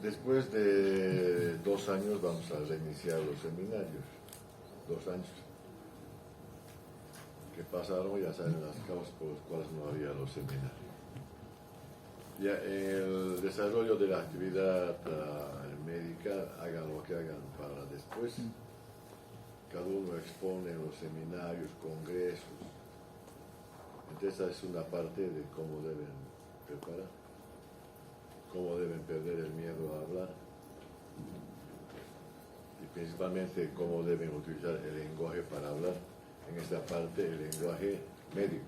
Después de 2 años vamos a reiniciar los seminarios. 2 años que pasaron, ya saben las causas por las cuales no había los seminarios. Ya el desarrollo de la actividad médica, hagan lo que hagan para después. Cada uno expone en los seminarios, congresos. Entonces esa es una parte de cómo deben preparar, cómo deben perder el miedo a hablar y principalmente cómo deben utilizar el lenguaje para hablar. En esta parte el lenguaje médico.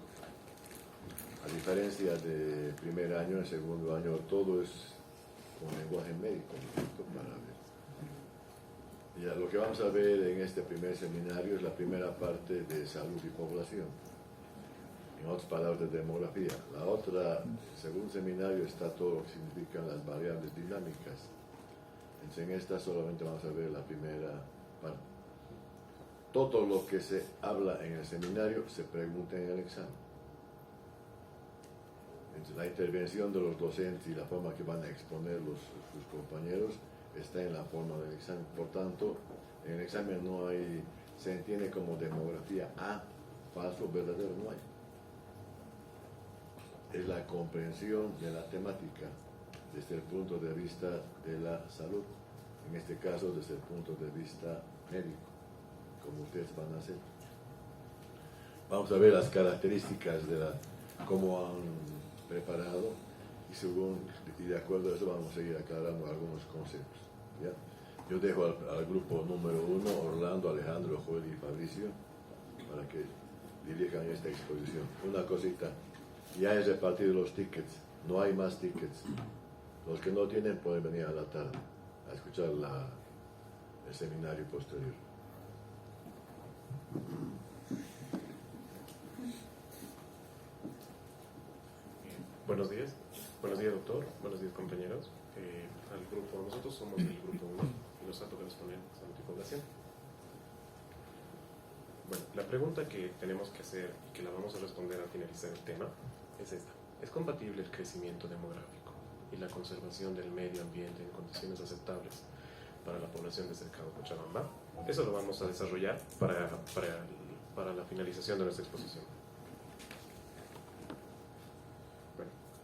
A diferencia de primer año, en segundo año, todo es con lenguaje médico, para ver. Ya, lo que vamos a ver en este primer seminario es la primera parte de salud y población. En otras palabras, de demografía. La otra, el segundo seminario, está todo lo que significan las variables dinámicas. Entonces, en esta solamente vamos a ver la primera parte. Todo lo que se habla en el seminario se pregunta en el examen. Entonces, la intervención de los docentes y la forma que van a exponer sus compañeros está en la forma del examen. Por tanto, en el examen no hay, se entiende como demografía A, falso, verdadero, no hay. Es la comprensión de la temática desde el punto de vista de la salud, en este caso desde el punto de vista médico, como ustedes van a hacer. Vamos a ver las características de cómo han preparado y de acuerdo a eso vamos a seguir aclarando algunos conceptos. ¿Ya? Yo dejo al grupo número 1, Orlando, Alejandro, Joel y Fabricio, para que dirijan esta exposición. Una cosita, ya he repartido los tickets, no hay más tickets. Los que no tienen pueden venir a la tarde a escuchar el seminario posterior. Buenos días, doctor, buenos días compañeros. Nosotros somos el grupo 1 y nos ha tocado exponer salud y población. Bueno, la pregunta que tenemos que hacer y que la vamos a responder al finalizar el tema es esta. ¿Es compatible el crecimiento demográfico y la conservación del medio ambiente en condiciones aceptables para la población de Cercado Cochabamba? Eso lo vamos a desarrollar para la finalización de nuestra exposición.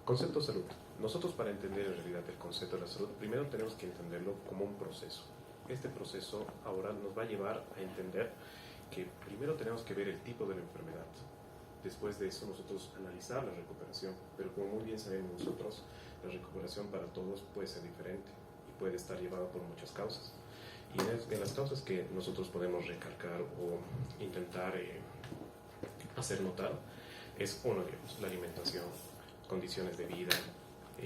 Concepto de salud. Nosotros, para entender en realidad el concepto de la salud, primero tenemos que entenderlo como un proceso. Este proceso ahora nos va a llevar a entender que primero tenemos que ver el tipo de la enfermedad. Después de eso nosotros analizar la recuperación, pero como muy bien sabemos nosotros, la recuperación para todos puede ser diferente y puede estar llevada por muchas causas. Y en las causas que nosotros podemos recalcar o intentar hacer notar es uno de ellos, la alimentación, condiciones de vida,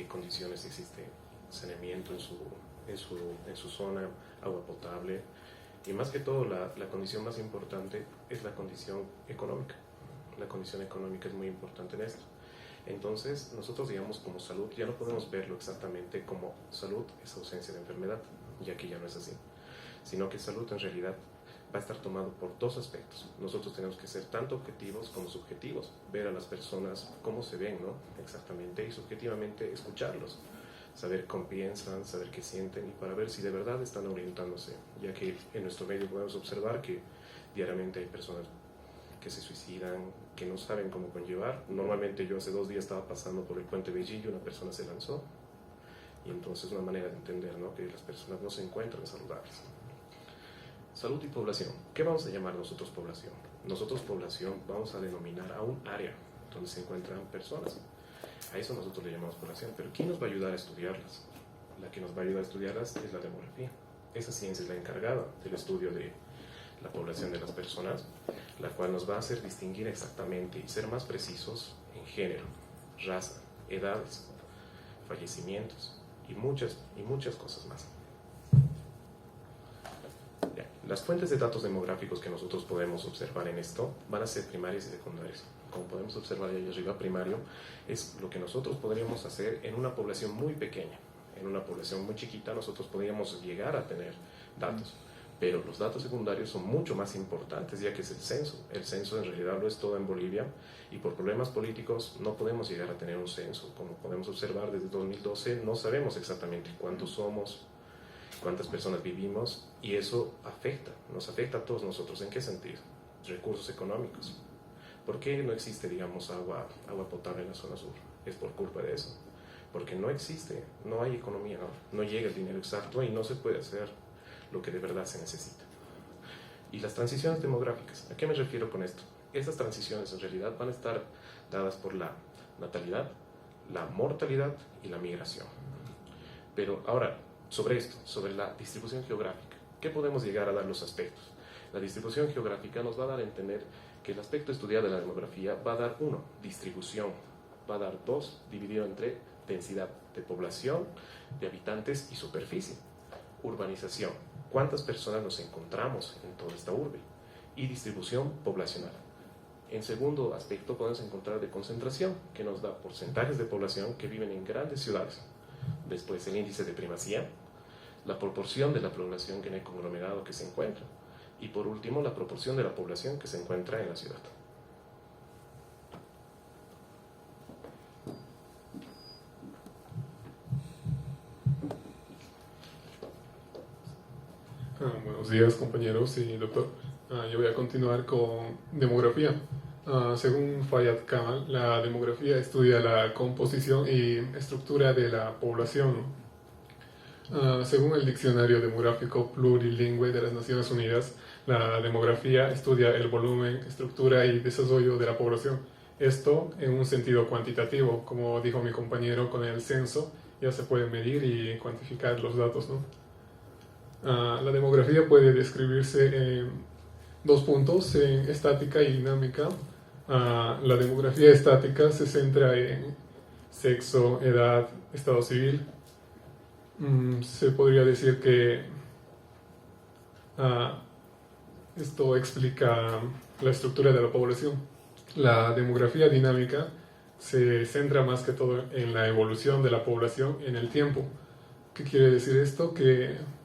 condiciones, existe saneamiento en su zona, agua potable, y más que todo la condición más importante es la condición económica. La condición económica es muy importante en esto. Entonces nosotros, digamos, como salud ya no podemos verlo exactamente como salud es ausencia de enfermedad, ya que ya no es así, sino que salud en realidad va a estar tomado por dos aspectos. Nosotros tenemos que ser tanto objetivos como subjetivos, ver a las personas cómo se ven, ¿no? Exactamente, y subjetivamente escucharlos, saber cómo piensan, saber qué sienten, y para ver si de verdad están orientándose, ya que en nuestro medio podemos observar que diariamente hay personas que se suicidan, que no saben cómo conllevar. Normalmente yo hace 2 días estaba pasando por el puente Bellillo, una persona se lanzó, y entonces una manera de entender, ¿no?, que las personas no se encuentran saludables. Salud y población. ¿Qué vamos a llamar nosotros población? Nosotros población vamos a denominar a un área donde se encuentran personas. A eso nosotros le llamamos población. Pero ¿quién nos va a ayudar a estudiarlas? La que nos va a ayudar a estudiarlas es la demografía. Esa ciencia es la encargada del estudio de la población de las personas, la cual nos va a hacer distinguir exactamente y ser más precisos en género, raza, edades, fallecimientos y muchas cosas más. Las fuentes de datos demográficos que nosotros podemos observar en esto van a ser primarias y secundarias. Como podemos observar ahí arriba, primario es lo que nosotros podríamos hacer en una población muy pequeña. En una población muy chiquita nosotros podríamos llegar a tener datos, Pero los datos secundarios son mucho más importantes, ya que es el censo. El censo en realidad lo es todo en Bolivia, y por problemas políticos no podemos llegar a tener un censo. Como podemos observar, desde 2012 no sabemos exactamente cuántos somos, cuántas personas vivimos, y eso nos afecta a todos nosotros. ¿En qué sentido? Recursos económicos. ¿Por qué no existe, digamos, agua potable en la zona sur? Es por culpa de eso. Porque no existe, no hay economía, no llega el dinero exacto y no se puede hacer lo que de verdad se necesita. Y las transiciones demográficas, ¿a qué me refiero con esto? Estas transiciones en realidad van a estar dadas por la natalidad, la mortalidad y la migración. Pero ahora, sobre esto, sobre la distribución geográfica, ¿qué podemos llegar a dar los aspectos? La distribución geográfica nos va a dar a entender que el aspecto estudiado de la demografía va a dar 1, distribución, va a dar 2, dividido entre densidad de población, de habitantes y superficie. Urbanización, cuántas personas nos encontramos en toda esta urbe, y distribución poblacional. En segundo aspecto podemos encontrar de concentración, que nos da porcentajes de población que viven en grandes ciudades. Después el índice de primacía, la proporción de la población en el conglomerado que se encuentra, y por último la proporción de la población que se encuentra en la ciudad. Buenos días, compañeros y doctor. Yo voy a continuar con demografía. Según Fayad Kamal, la demografía estudia la composición y estructura de la población. Según el Diccionario Demográfico Plurilingüe de las Naciones Unidas, la demografía estudia el volumen, estructura y desarrollo de la población. Esto en un sentido cuantitativo, como dijo mi compañero, con el censo ya se puede medir y cuantificar los datos, ¿no? La demografía puede describirse en 2 puntos, en estática y dinámica. La demografía estática se centra en sexo, edad, estado civil. Se podría decir que esto explica la estructura de la población. La demografía dinámica se centra más que todo en la evolución de la población en el tiempo. ¿Qué quiere decir esto? Que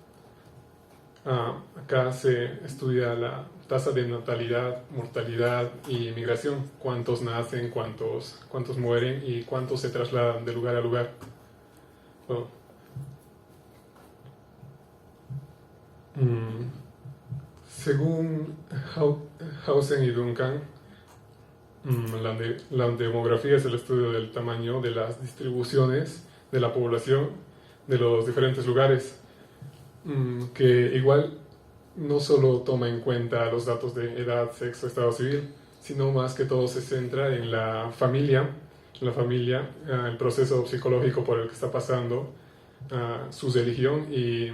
acá se estudia la tasa de natalidad, mortalidad y migración, cuántos nacen, cuántos mueren y cuántos se trasladan de lugar a lugar. Bueno, según Hausen y Duncan, la demografía es el estudio del tamaño de las distribuciones de la población de los diferentes lugares, que igual no solo toma en cuenta los datos de edad, sexo, estado civil, sino más que todo se centra en la familia, el proceso psicológico por el que está pasando, su religión y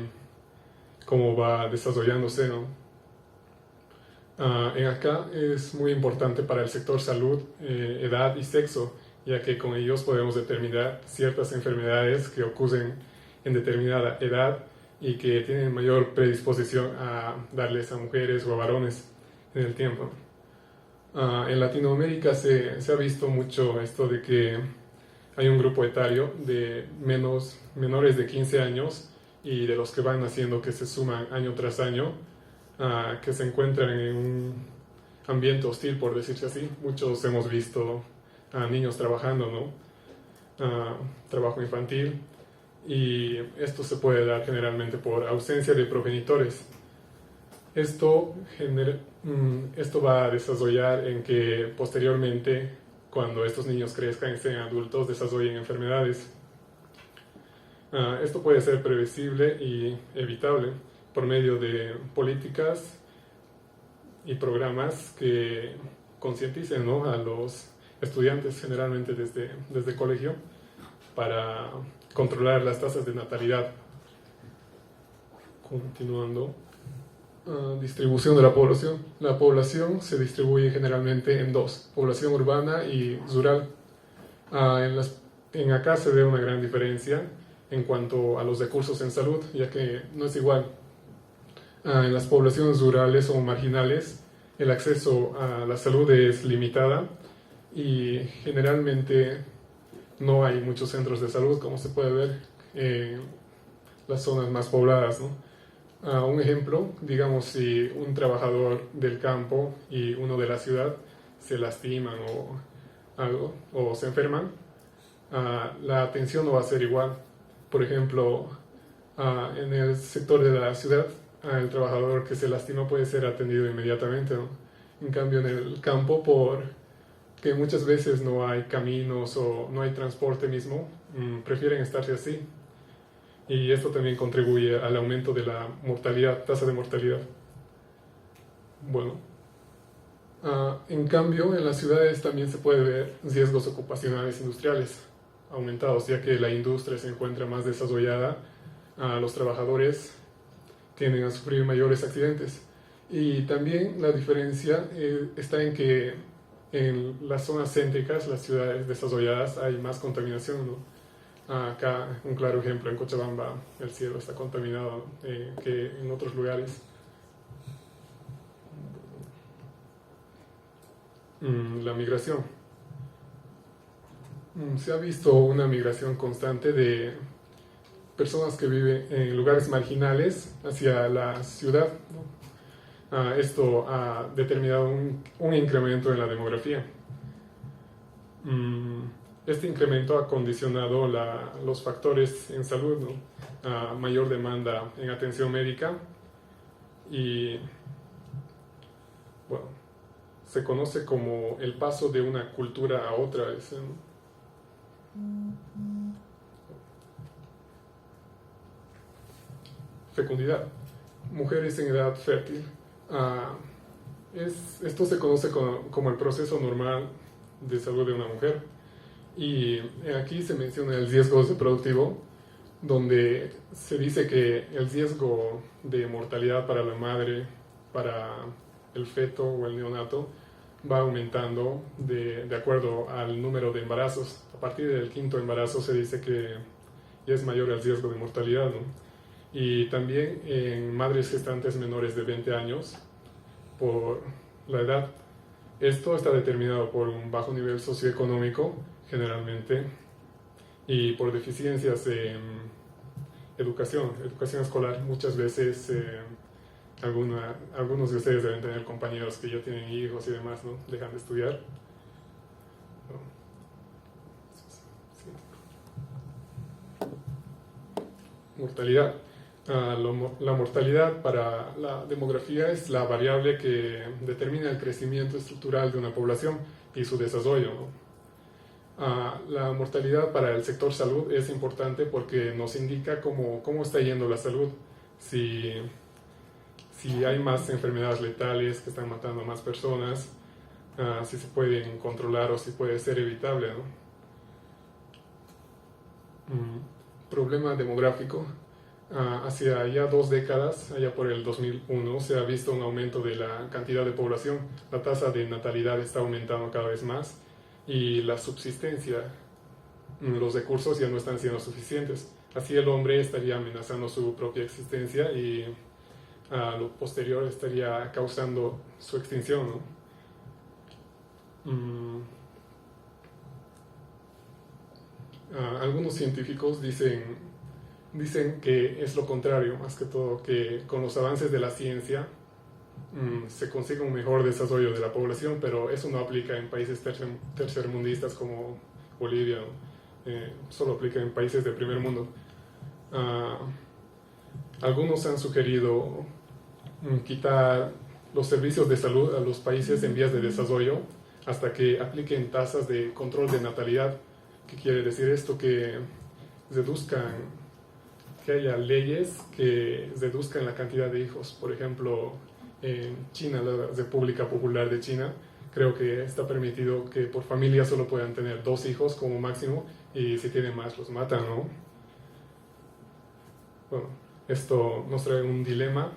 cómo va desarrollándose, ¿no? En acá es muy importante para el sector salud, edad y sexo, ya que con ellos podemos determinar ciertas enfermedades que ocurren en determinada edad y que tienen mayor predisposición a darles a mujeres o a varones en el tiempo. En Latinoamérica se ha visto mucho esto de que hay un grupo etario de menores de 15 años y de los que van naciendo que se suman año tras año, que se encuentran en un ambiente hostil, por decirse así. Muchos hemos visto a niños trabajando, ¿no? Trabajo infantil. Y esto se puede dar generalmente por ausencia de progenitores. Esto va a desarrollar en que posteriormente, cuando estos niños crezcan y sean adultos, desarrollen enfermedades. Esto puede ser previsible y evitable por medio de políticas y programas que concienticen, ¿no?, a los estudiantes, generalmente desde colegio, para controlar las tasas de natalidad. Continuando, distribución de la población. La población se distribuye generalmente en 2, población urbana y rural. En acá se ve una gran diferencia en cuanto a los recursos en salud, ya que no es igual. En las poblaciones rurales o marginales, el acceso a la salud es limitada y generalmente no hay muchos centros de salud, como se puede ver en las zonas más pobladas, ¿no? Un ejemplo, digamos, si un trabajador del campo y uno de la ciudad se lastiman o algo, o se enferman, la atención no va a ser igual. Por ejemplo, en el sector de la ciudad, el trabajador que se lastima puede ser atendido inmediatamente, ¿no? En cambio, en el campo, porque muchas veces no hay caminos o no hay transporte mismo, prefieren estarse así. Y esto también contribuye al aumento de la mortalidad, tasa de mortalidad. Bueno, en cambio, en las ciudades también se puede ver riesgos ocupacionales industriales aumentados, ya que la industria se encuentra más desarrollada, los trabajadores tienden a sufrir mayores accidentes. Y también la diferencia está en que en las zonas céntricas, las ciudades desarrolladas, hay más contaminación, ¿no? Acá, un claro ejemplo, en Cochabamba el cielo está contaminado que en otros lugares. La migración. Se ha visto una migración constante de personas que viven en lugares marginales hacia la ciudad, ¿no? Esto ha determinado un incremento en la demografía. Este incremento ha condicionado los factores en salud, ¿no? Mayor demanda en atención médica y, bueno, se conoce como el paso de una cultura a otra. Fecundidad. Mujeres en edad fértil. Esto se conoce como el proceso normal de salud de una mujer. Y aquí se menciona el riesgo reproductivo, donde se dice que el riesgo de mortalidad para la madre, para el feto o el neonato, va aumentando de acuerdo al número de embarazos. A partir del 5.º embarazo se dice que ya es mayor el riesgo de mortalidad, ¿no? Y también en madres gestantes menores de 20 años, por la edad. Esto está determinado por un bajo nivel socioeconómico, generalmente, y por deficiencias en educación escolar. Muchas veces algunos de ustedes deben tener compañeros que ya tienen hijos y demás, ¿no? Dejan de estudiar. Mortalidad. La mortalidad para la demografía es la variable que determina el crecimiento estructural de una población y su desarrollo, ¿no? La mortalidad para el sector salud es importante porque nos indica cómo está yendo la salud, si hay más enfermedades letales que están matando a más personas, si se pueden controlar o si puede ser evitable, ¿no? Problema demográfico. Hacia ya 2 décadas, allá por el 2001, se ha visto un aumento de la cantidad de población. La tasa de natalidad está aumentando cada vez más y la subsistencia, los recursos ya no están siendo suficientes. Así el hombre estaría amenazando su propia existencia y a lo posterior estaría causando su extinción, ¿no? Algunos científicos dicen que es lo contrario, más que todo, que con los avances de la ciencia se consigue un mejor desarrollo de la población, pero eso no aplica en países tercermundistas como Bolivia, solo aplica en países de primer mundo. Algunos han sugerido quitar los servicios de salud a los países en vías de desarrollo hasta que apliquen tasas de control de natalidad. ¿Qué quiere decir esto? Que haya leyes que reduzcan la cantidad de hijos. Por ejemplo, en China, la República Popular de China, creo que está permitido que por familia solo puedan tener 2 hijos como máximo, y si tienen más los matan, ¿no? Bueno, esto nos trae un dilema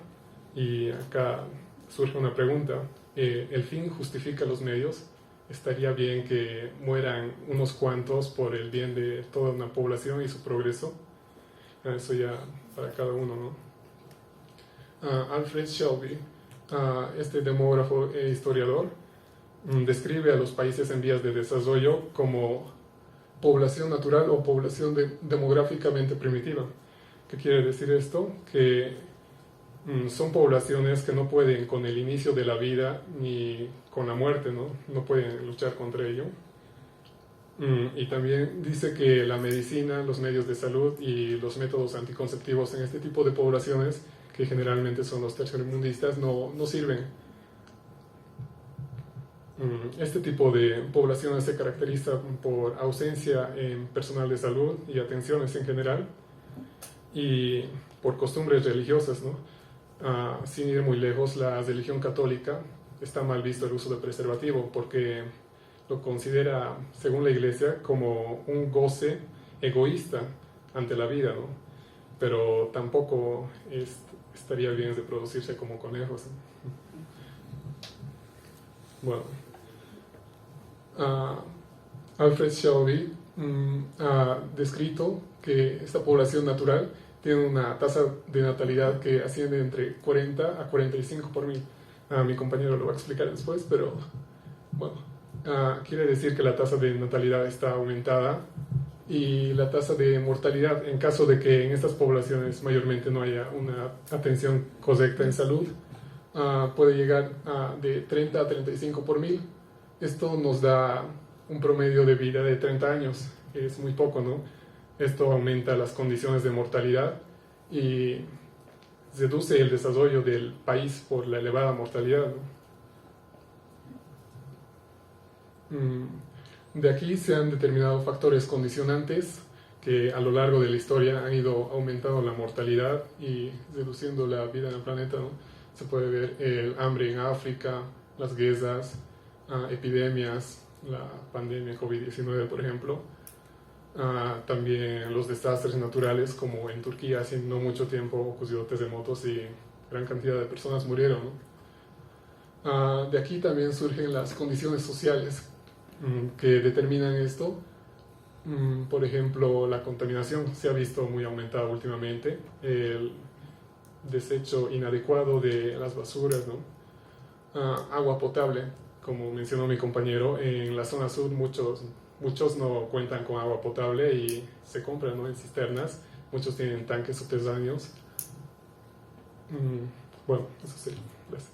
y acá surge una pregunta. ¿El fin justifica los medios? ¿Estaría bien que mueran unos cuantos por el bien de toda una población y su progreso? Eso ya para cada uno, ¿no? Alfred Shelby, este demógrafo e historiador, describe a los países en vías de desarrollo como población natural o población demográficamente primitiva. ¿Qué quiere decir esto? Que son poblaciones que no pueden con el inicio de la vida ni con la muerte, ¿no? No pueden luchar contra ello. Y también dice que la medicina, los medios de salud y los métodos anticonceptivos en este tipo de poblaciones, que generalmente son los tercermundistas, no sirven. Este tipo de poblaciones se caracteriza por ausencia en personal de salud y atenciones en general, y por costumbres religiosas, ¿no? Sin ir muy lejos, la religión católica está mal visto el uso de preservativo porque lo considera, según la Iglesia, como un goce egoísta ante la vida, ¿no? Pero tampoco estaría bien reproducirse como conejos, ¿no? Bueno, Alfred Shelby ha descrito que esta población natural tiene una tasa de natalidad que asciende entre 40 a 45 por mil. Mi compañero lo va a explicar después, pero bueno, quiere decir que la tasa de natalidad está aumentada, y la tasa de mortalidad, en caso de que en estas poblaciones mayormente no haya una atención correcta en salud, puede llegar de 30 a 35 por mil. Esto nos da un promedio de vida de 30 años, que es muy poco, ¿no? Esto aumenta las condiciones de mortalidad y reduce el desarrollo del país por la elevada mortalidad, ¿no? De aquí se han determinado factores condicionantes que a lo largo de la historia han ido aumentando la mortalidad y reduciendo la vida en el planeta, ¿no? Se puede ver el hambre en África, las guerras, epidemias, la pandemia COVID-19, por ejemplo. También los desastres naturales, como en Turquía hace no mucho tiempo ocurrió terremotos y gran cantidad de personas murieron, ¿no? De aquí también surgen las condiciones sociales que determinan esto. Por ejemplo, la contaminación se ha visto muy aumentada últimamente, el desecho inadecuado de las basuras, ¿no? Agua potable, como mencionó mi compañero, en la zona sur muchos no cuentan con agua potable y se compran, ¿no?, en cisternas. Muchos tienen tanques subterráneos. Bueno, eso sería. Gracias.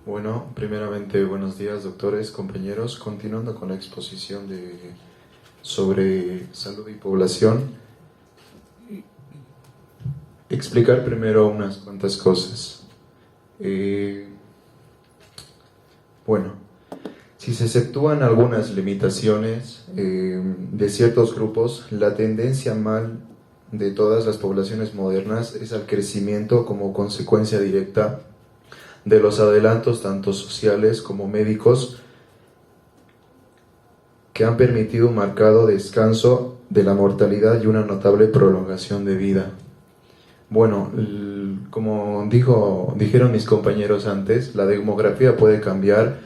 Bueno, primeramente buenos días, doctores, compañeros. Continuando con la exposición sobre salud y población, explicar primero unas cuantas cosas. Bueno, si se exceptúan algunas limitaciones de ciertos grupos, la tendencia mal de todas las poblaciones modernas es al crecimiento como consecuencia directa de los adelantos tanto sociales como médicos que han permitido un marcado descanso de la mortalidad y una notable prolongación de vida. Bueno, como dijeron mis compañeros antes, la demografía puede cambiar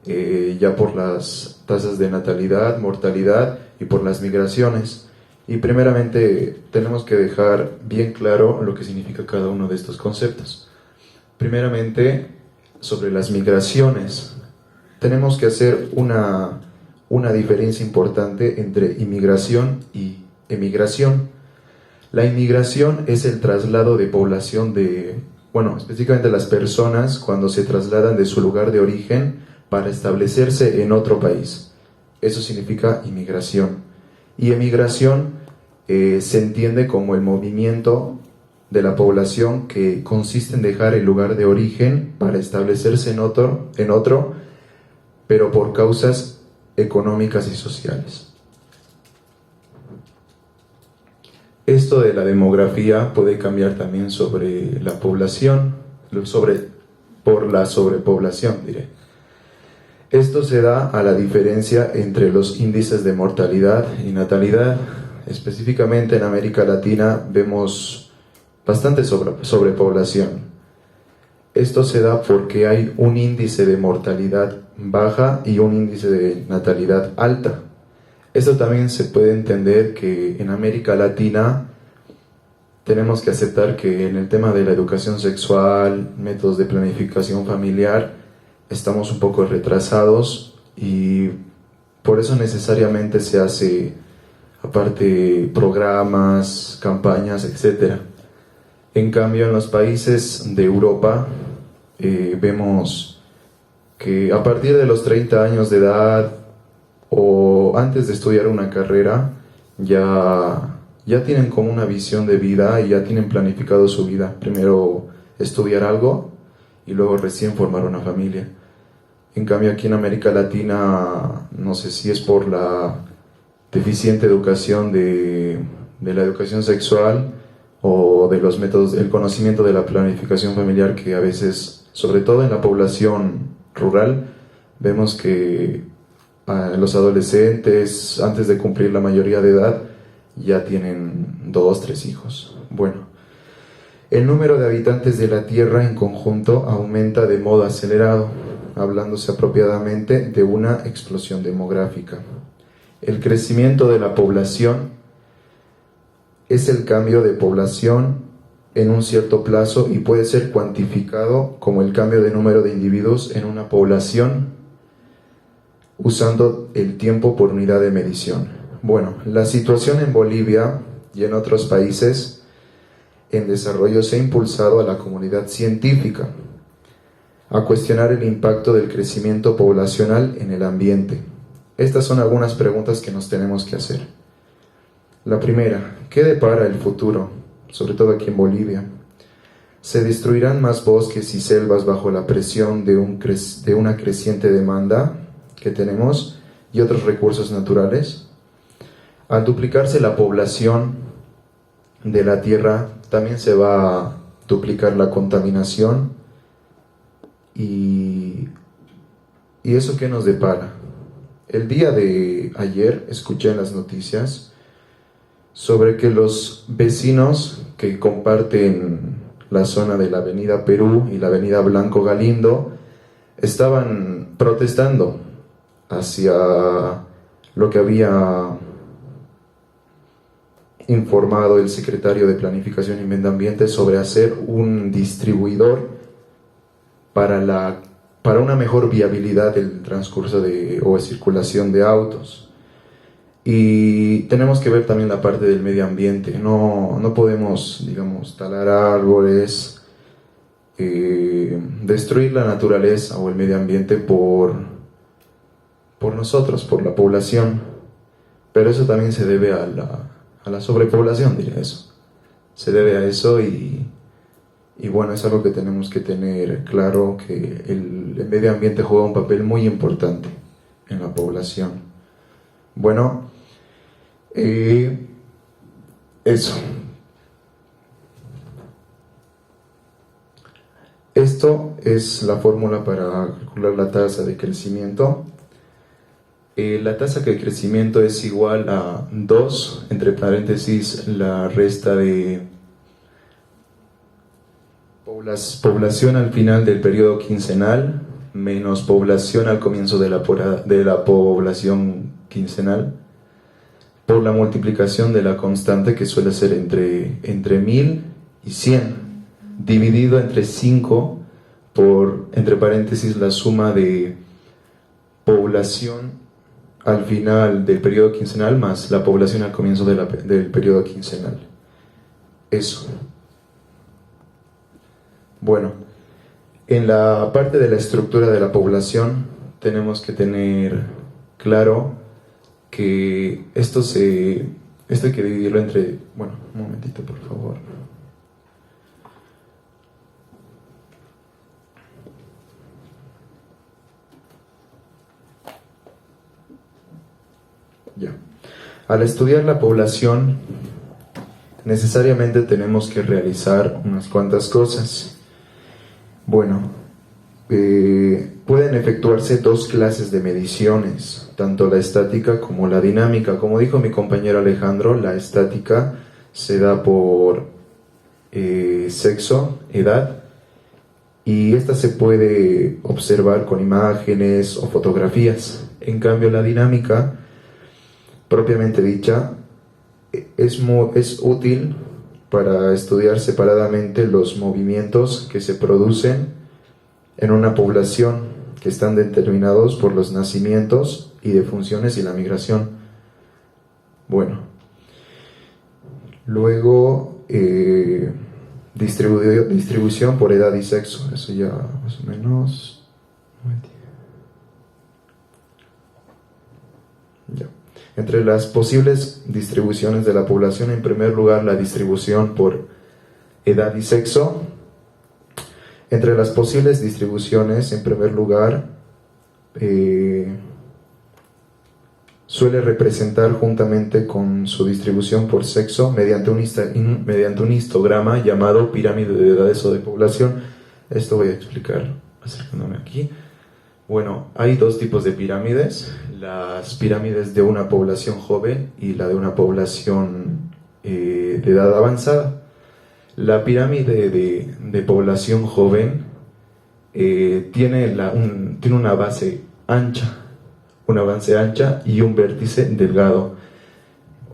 ya por las tasas de natalidad, mortalidad y por las migraciones. Y primeramente tenemos que dejar bien claro lo que significa cada uno de estos conceptos. Primeramente, sobre las migraciones, tenemos que hacer una diferencia importante entre inmigración y emigración. La inmigración es el traslado de población específicamente las personas cuando se trasladan de su lugar de origen para establecerse en otro país. Eso significa inmigración. Y emigración se entiende como el movimiento de la población que consiste en dejar el lugar de origen para establecerse en otro, pero por causas económicas y sociales. Esto de la demografía puede cambiar también sobre la población, por la sobrepoblación, diré. Esto se da a la diferencia entre los índices de mortalidad y natalidad. Específicamente en América Latina vemos bastante sobrepoblación. Esto se da porque hay un índice de mortalidad baja y un índice de natalidad alta. Esto también se puede entender que en América Latina tenemos que aceptar que en el tema de la educación sexual, métodos de planificación familiar, estamos un poco retrasados y por eso necesariamente se hace aparte programas, campañas, etc. En cambio, en los países de Europa vemos que a partir de los 30 años de edad o antes de estudiar una carrera ya tienen como una visión de vida y ya tienen planificado su vida. Primero estudiar algo y luego recién formar una familia. En cambio aquí en América Latina, no sé si es por la deficiente educación de la educación sexual o de los métodos, el conocimiento de la planificación familiar, que a veces, sobre todo en la población rural, vemos que los adolescentes, antes de cumplir la mayoría de edad, ya tienen 2, 3 hijos. Bueno, el número de habitantes de la Tierra en conjunto aumenta de modo acelerado, hablándose apropiadamente de una explosión demográfica. El crecimiento de la población es el cambio de población en un cierto plazo y puede ser cuantificado como el cambio de número de individuos en una población usando el tiempo por unidad de medición. Bueno, la situación en Bolivia y en otros países en desarrollo se ha impulsado a la comunidad científica a cuestionar el impacto del crecimiento poblacional en el ambiente. Estas son algunas preguntas que nos tenemos que hacer. La primera, ¿qué depara el futuro? Sobre todo aquí en Bolivia. ¿Se destruirán más bosques y selvas bajo la presión de una creciente demanda que tenemos y otros recursos naturales? Al duplicarse la población de la Tierra, también se va a duplicar la contaminación. ¿Y eso qué nos depara? El día de ayer escuché en las noticias sobre que los vecinos que comparten la zona de la avenida Perú y la avenida Blanco Galindo estaban protestando hacia lo que había informado el secretario de Planificación y Medio Ambiente sobre hacer un distribuidor para una mejor viabilidad del transcurso o circulación de autos. Y tenemos que ver también la parte del medio ambiente. No podemos, digamos, talar árboles, destruir la naturaleza o el medio ambiente por nosotros, por la población. Pero eso también se debe a la sobrepoblación, diría eso. Se debe a eso y bueno, es algo que tenemos que tener claro, que el medio ambiente juega un papel muy importante en la población. Bueno, eso. Esto es la fórmula para calcular la tasa de crecimiento. La tasa de crecimiento es igual a 2, entre paréntesis, la resta de población al final del periodo quincenal, menos población al comienzo de la población quincenal, por la multiplicación de la constante, que suele ser entre 1000 y 100, dividido entre 5 por, entre paréntesis, la suma de población al final del periodo quincenal más la población al comienzo del periodo quincenal. Eso. Bueno, en la parte de la estructura de la población tenemos que tener claro que esto hay que dividirlo entre... Bueno, un momentito, por favor. Ya. Al estudiar la población, necesariamente tenemos que realizar unas cuantas cosas. Bueno, pueden efectuarse 2 clases de mediciones, tanto la estática como la dinámica. Como dijo mi compañero Alejandro, la estática se da por sexo, edad, y esta se puede observar con imágenes o fotografías. En cambio, la dinámica, propiamente dicha, es útil para estudiar separadamente los movimientos que se producen en una población que están determinados por los nacimientos y defunciones y la migración. Bueno, luego distribución por edad y sexo, eso ya más o menos. Ya. Entre las posibles distribuciones de la población, en primer lugar, la distribución por edad y sexo. Entre las posibles distribuciones, en primer lugar, suele representar juntamente con su distribución por sexo mediante un histograma llamado pirámide de edades o de población. Esto voy a explicar acercándome aquí. Bueno, hay dos tipos de pirámides, las pirámides de una población joven y la de una población de edad avanzada. La pirámide de población joven tiene una base ancha, y un vértice delgado,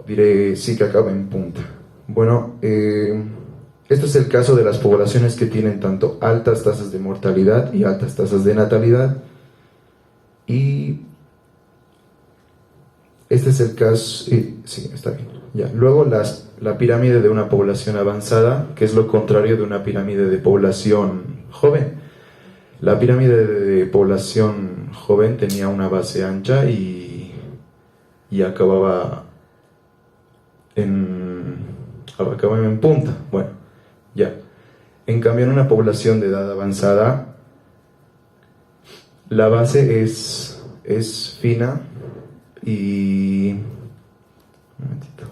diré sí que acaba en punta. Bueno, este es el caso de las poblaciones que tienen tanto altas tasas de mortalidad y altas tasas de natalidad. Y este es el caso, sí, está bien. Ya. Luego la pirámide de una población avanzada, que es lo contrario de una pirámide de población joven. La pirámide de población joven tenía una base ancha y acababa en punta. Bueno, ya. En cambio, en una población de edad avanzada, la base es fina y... Un momentito.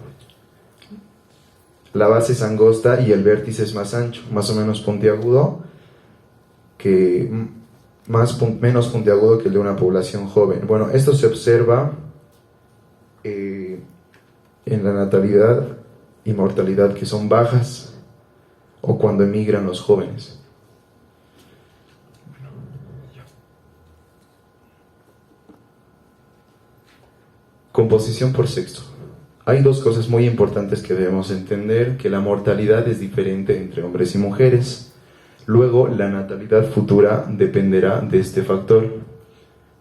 La base es angosta y el vértice es más ancho, más o menos puntiagudo, menos puntiagudo que el de una población joven. Bueno, esto se observa en la natalidad y mortalidad, que son bajas, o cuando emigran los jóvenes. Composición por sexo. Hay dos cosas muy importantes que debemos entender: que la mortalidad es diferente entre hombres y mujeres. Luego, la natalidad futura dependerá de este factor.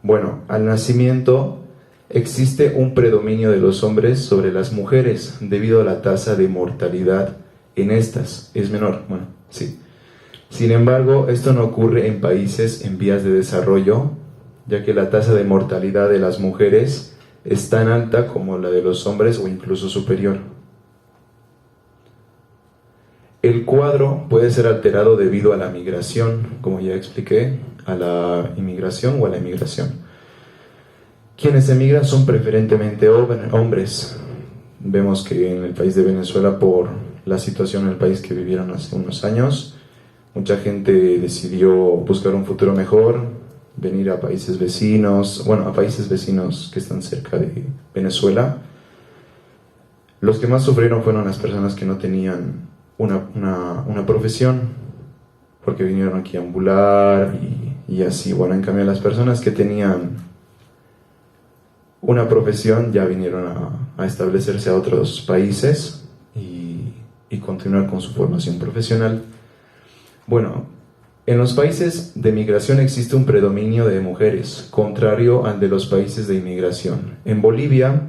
Bueno, al nacimiento existe un predominio de los hombres sobre las mujeres debido a la tasa de mortalidad en estas. Es menor, bueno, sí. Sin embargo, esto no ocurre en países en vías de desarrollo, ya que la tasa de mortalidad de las mujeres es tan alta como la de los hombres o incluso superior. El cuadro puede ser alterado debido a la migración, como ya expliqué, a la inmigración o a la emigración. Quienes emigran son preferentemente hombres. Vemos que en el país de Venezuela, por la situación en el país que vivieron hace unos años, mucha gente decidió buscar un futuro mejor, venir a países vecinos, a países vecinos que están cerca de Venezuela. Los que más sufrieron fueron las personas que no tenían una profesión, porque vinieron aquí a ambular y así. Bueno, en cambio las personas que tenían una profesión ya vinieron a establecerse a otros países y continuar con su formación profesional. Bueno, en los países de migración existe un predominio de mujeres, contrario al de los países de inmigración. En Bolivia,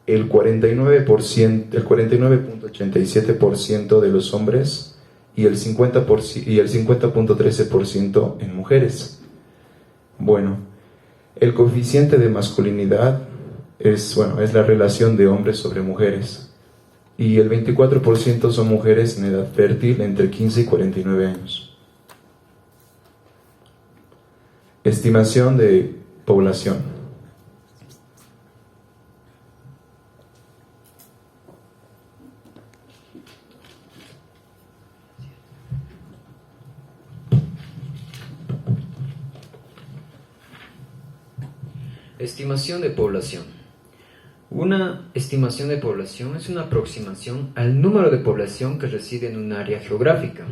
el 49.87% de los hombres y el 50.13% en mujeres. Bueno, el coeficiente de masculinidad es la relación de hombres sobre mujeres. Y el 24% son mujeres en edad fértil entre 15 y 49 años. Estimación de población. Estimación de población. Una estimación de población es una aproximación al número de población que reside en un área geográfica,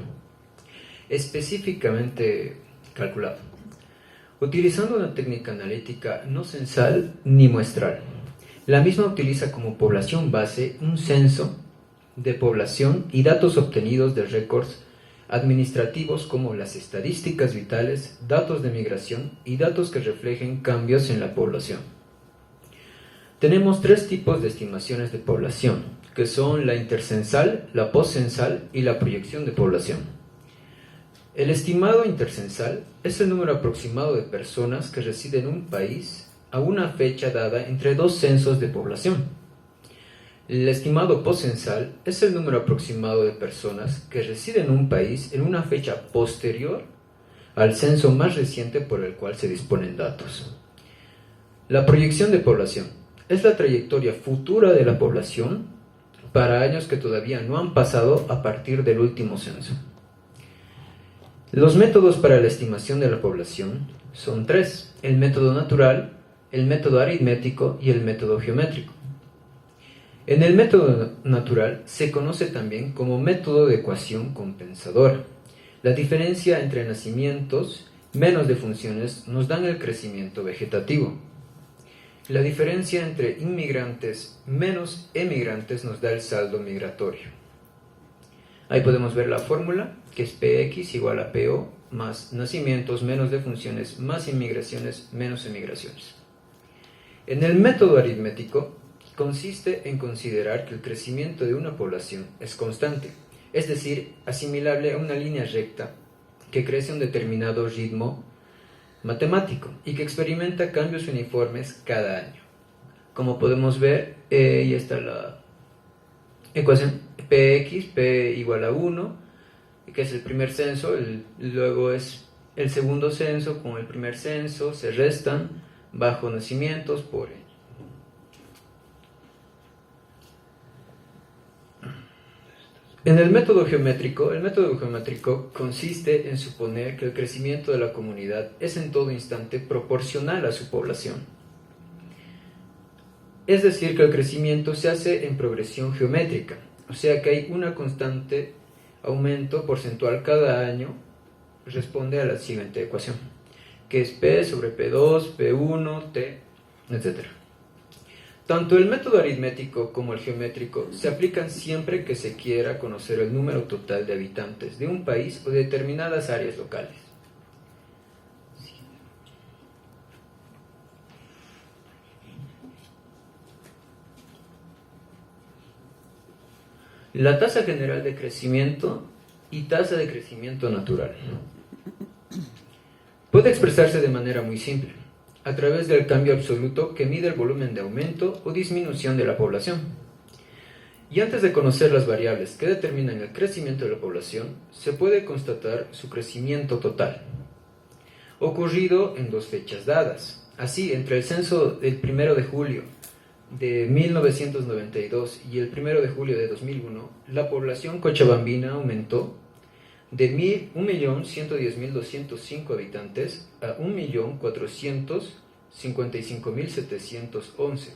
específicamente calculado, utilizando una técnica analítica no censal ni muestral. La misma utiliza como población base un censo de población y datos obtenidos de récords administrativos como las estadísticas vitales, datos de migración y datos que reflejen cambios en la población. Tenemos tres tipos de estimaciones de población, que son la intercensal, la postcensal y la proyección de población. El estimado intercensal es el número aproximado de personas que residen en un país a una fecha dada entre dos censos de población. El estimado postcensal es el número aproximado de personas que residen en un país en una fecha posterior al censo más reciente por el cual se disponen datos. La proyección de población es la trayectoria futura de la población para años que todavía no han pasado a partir del último censo. Los métodos para la estimación de la población son tres: el método natural, el método aritmético y el método geométrico. En el método natural se conoce también como método de ecuación compensadora. La diferencia entre nacimientos menos defunciones nos dan el crecimiento vegetativo. La diferencia entre inmigrantes menos emigrantes nos da el saldo migratorio. Ahí podemos ver la fórmula, que es PX igual a PO más nacimientos menos defunciones más inmigraciones menos emigraciones. En el método aritmético consiste en considerar que el crecimiento de una población es constante, es decir, asimilable a una línea recta que crece a un determinado ritmo matemático y que experimenta cambios uniformes cada año. Como podemos ver, ahí está la ecuación PX, P igual a 1, que es el primer censo, luego es el segundo censo con el primer censo, se restan bajo nacimientos por año. En el método geométrico consiste en suponer que el crecimiento de la comunidad es en todo instante proporcional a su población. Es decir, que el crecimiento se hace en progresión geométrica, o sea que hay una constante aumento porcentual cada año, responde a la siguiente ecuación, que es P sobre P2, P1, T, etc. Tanto el método aritmético como el geométrico se aplican siempre que se quiera conocer el número total de habitantes de un país o de determinadas áreas locales. La tasa general de crecimiento y tasa de crecimiento natural puede expresarse de manera muy simple, a través del cambio absoluto que mide el volumen de aumento o disminución de la población. Y antes de conocer las variables que determinan el crecimiento de la población, se puede constatar su crecimiento total, ocurrido en dos fechas dadas. Así, entre el censo del 1 de julio de 1992 y el 1 de julio de 2001, la población cochabambina aumentó de 1.110.205 habitantes a 1.455.711.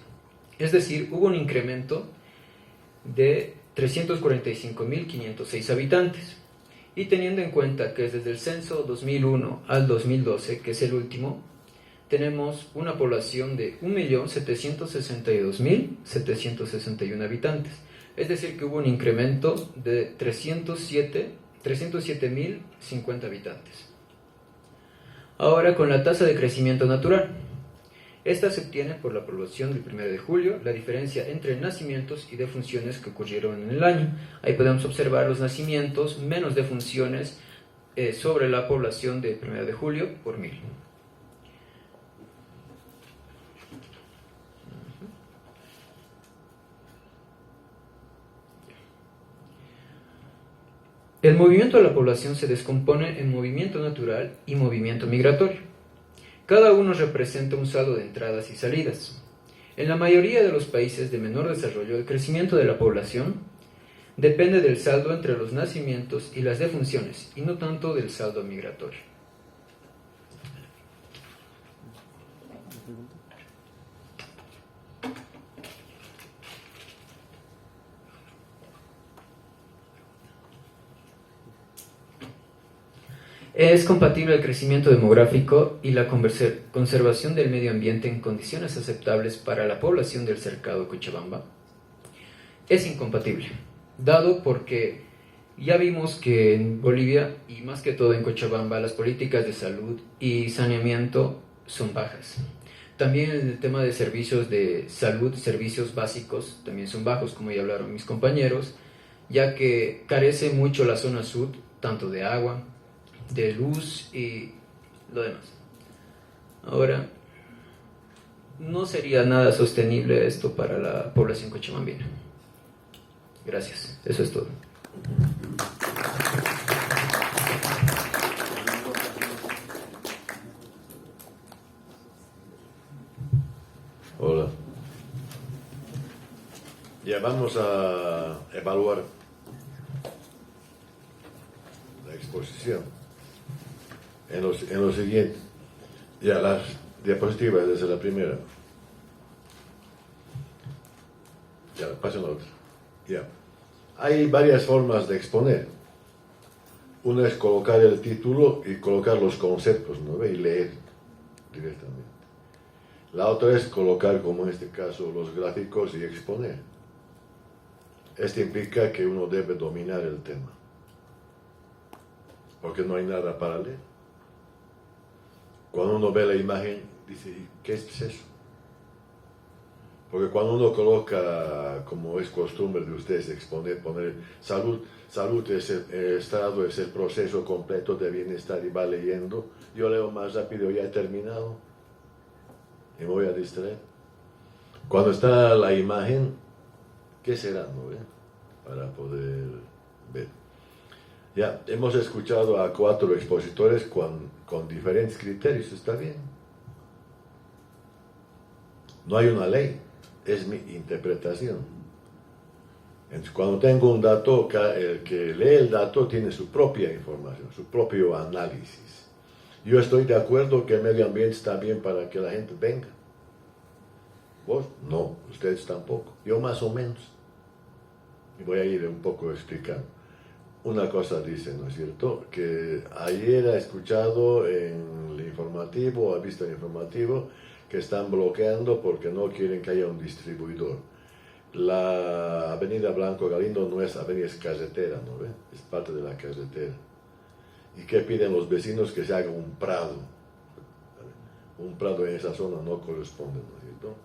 Es decir, hubo un incremento de 345.506 habitantes. Y teniendo en cuenta que desde el censo 2001 al 2012, que es el último, tenemos una población de 1.762.761 habitantes. Es decir, que hubo un incremento de 307.050 habitantes. Ahora con la tasa de crecimiento natural. Esta se obtiene por la población del 1 de julio, la diferencia entre nacimientos y defunciones que ocurrieron en el año. Ahí podemos observar los nacimientos menos defunciones sobre la población del 1 de julio por 1000. El movimiento de la población se descompone en movimiento natural y movimiento migratorio. Cada uno representa un saldo de entradas y salidas. En la mayoría de los países de menor desarrollo, el crecimiento de la población depende del saldo entre los nacimientos y las defunciones, y no tanto del saldo migratorio. Es compatible el crecimiento demográfico y la conservación del medio ambiente en condiciones aceptables para la población del cercado Cochabamba. Es incompatible. dado porque ya vimos que en Bolivia, y más que todo en Cochabamba, las políticas de salud y saneamiento son bajas. También el tema de servicios de salud, servicios básicos, también son bajos, como ya hablaron mis compañeros, ya que carece mucho la zona sur, tanto de agua, de luz y lo demás. Ahora, no sería nada sostenible esto para la población cochabambina. Gracias, eso es todo. Hola. Ya vamos a evaluar la exposición en lo siguiente. Ya las diapositivas desde la primera. Ya, pasen la otra. Ya. Hay varias formas de exponer. Una es colocar el título y colocar los conceptos, ¿no? Y leer directamente. La otra es colocar, como en este caso, los gráficos y exponer. Esto implica que uno debe dominar el tema, porque no hay nada para leer. Cuando uno ve la imagen, dice, ¿qué es eso? Porque cuando uno coloca, como es costumbre de ustedes exponer, poner salud es el estado, es el proceso completo de bienestar y va leyendo, yo leo más rápido, ya he terminado y me voy a distraer. Cuando está la imagen, ¿qué será, no? Para poder ver. Ya, hemos escuchado a 4 expositores con diferentes criterios, está bien. No hay una ley, es mi interpretación. Entonces, cuando tengo un dato, el que lee el dato tiene su propia información, su propio análisis. Yo estoy de acuerdo que el medio ambiente está bien para que la gente venga. ¿Vos? No, ustedes tampoco. Yo más o menos. Y voy a ir un poco explicando. Una cosa dice, ¿no es cierto? Que ayer ha escuchado en el informativo, ha visto en el informativo, que están bloqueando porque no quieren que haya un distribuidor. La avenida Blanco Galindo no es avenida, es carretera, ¿no ve? Es parte de la carretera. ¿Y qué piden los vecinos? Que se haga un prado. Un prado en esa zona no corresponde, ¿no es cierto?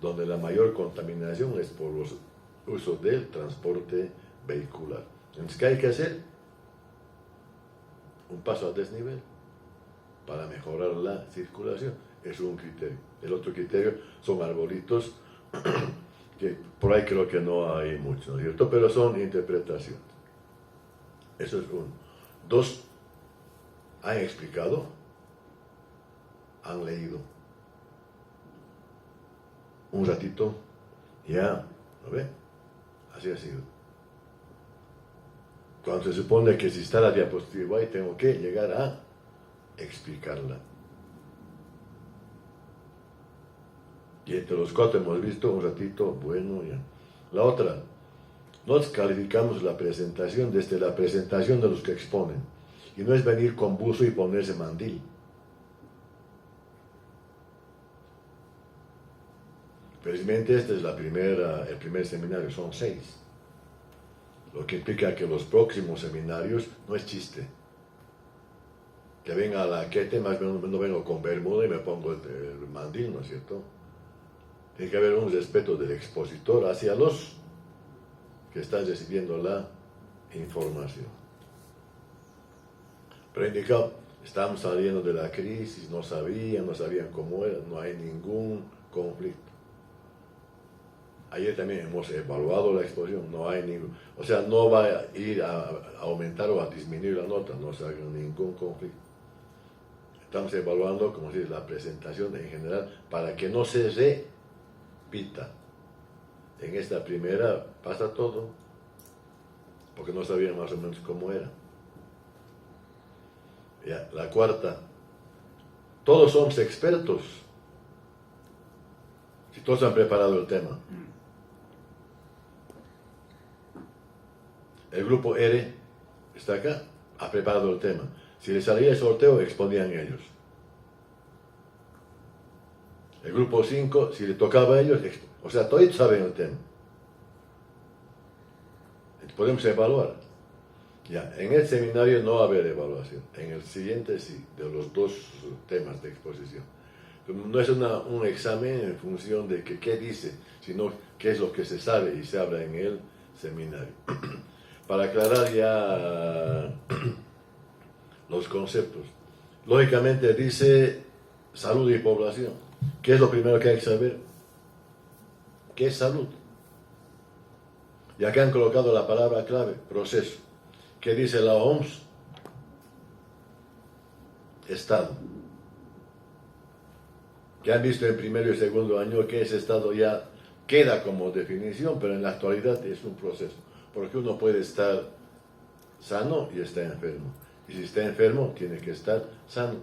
Donde la mayor contaminación es por los usos del transporte vehicular. Entonces, ¿qué hay que hacer? Un paso a desnivel para mejorar la circulación. Es un criterio. El otro criterio son arbolitos, que por ahí creo que no hay mucho, ¿no es cierto? Pero son interpretaciones. Eso es uno. 2, han explicado, han leído. Un ratito, ya, ¿lo ve? Así ha sido. Cuando se supone que si está la diapositiva ahí, tengo que llegar a explicarla. Y entre los 4 hemos visto un ratito, bueno, ya. La otra, nos calificamos la presentación desde la presentación de los que exponen. Y no es venir con buzo y ponerse mandil. Felizmente este es el primer seminario, son 6. Lo que implica que los próximos seminarios no es chiste. Que venga a la quete, más menos no vengo con bermuda y me pongo el mandil, ¿no es cierto? Tiene que haber un respeto del expositor hacia los que están recibiendo la información. Pero indicado, estamos saliendo de la crisis, no sabían cómo era, no hay ningún conflicto. Ayer también hemos evaluado la exposición, no hay ningún, o sea, no va a ir a aumentar o a disminuir la nota, no se haga ningún conflicto. Estamos evaluando, como se dice, la presentación en general para que no se repita. En esta primera pasa todo, porque no sabían más o menos cómo era. Ya, la cuarta, todos somos expertos, si todos han preparado el tema. El grupo R está acá, ha preparado el tema. Si les salía el sorteo, exponían ellos. El grupo 5, si le tocaba a ellos, o sea, todos saben el tema. podemos evaluar. Ya, en el seminario no va a haber evaluación, en el siguiente sí, de los dos temas de exposición. No es un examen en función de qué dice, sino qué es lo que se sabe y se habla en el seminario. Para aclarar ya los conceptos. Lógicamente dice salud y población. ¿Qué es lo primero que hay que saber? ¿Qué es salud? Y acá han colocado la palabra clave, proceso. ¿Qué dice la OMS? Estado. Que han visto en primero y segundo año que ese estado ya queda como definición, pero en la actualidad es un proceso. Porque uno puede estar sano y está enfermo. Y si está enfermo, tiene que estar sano.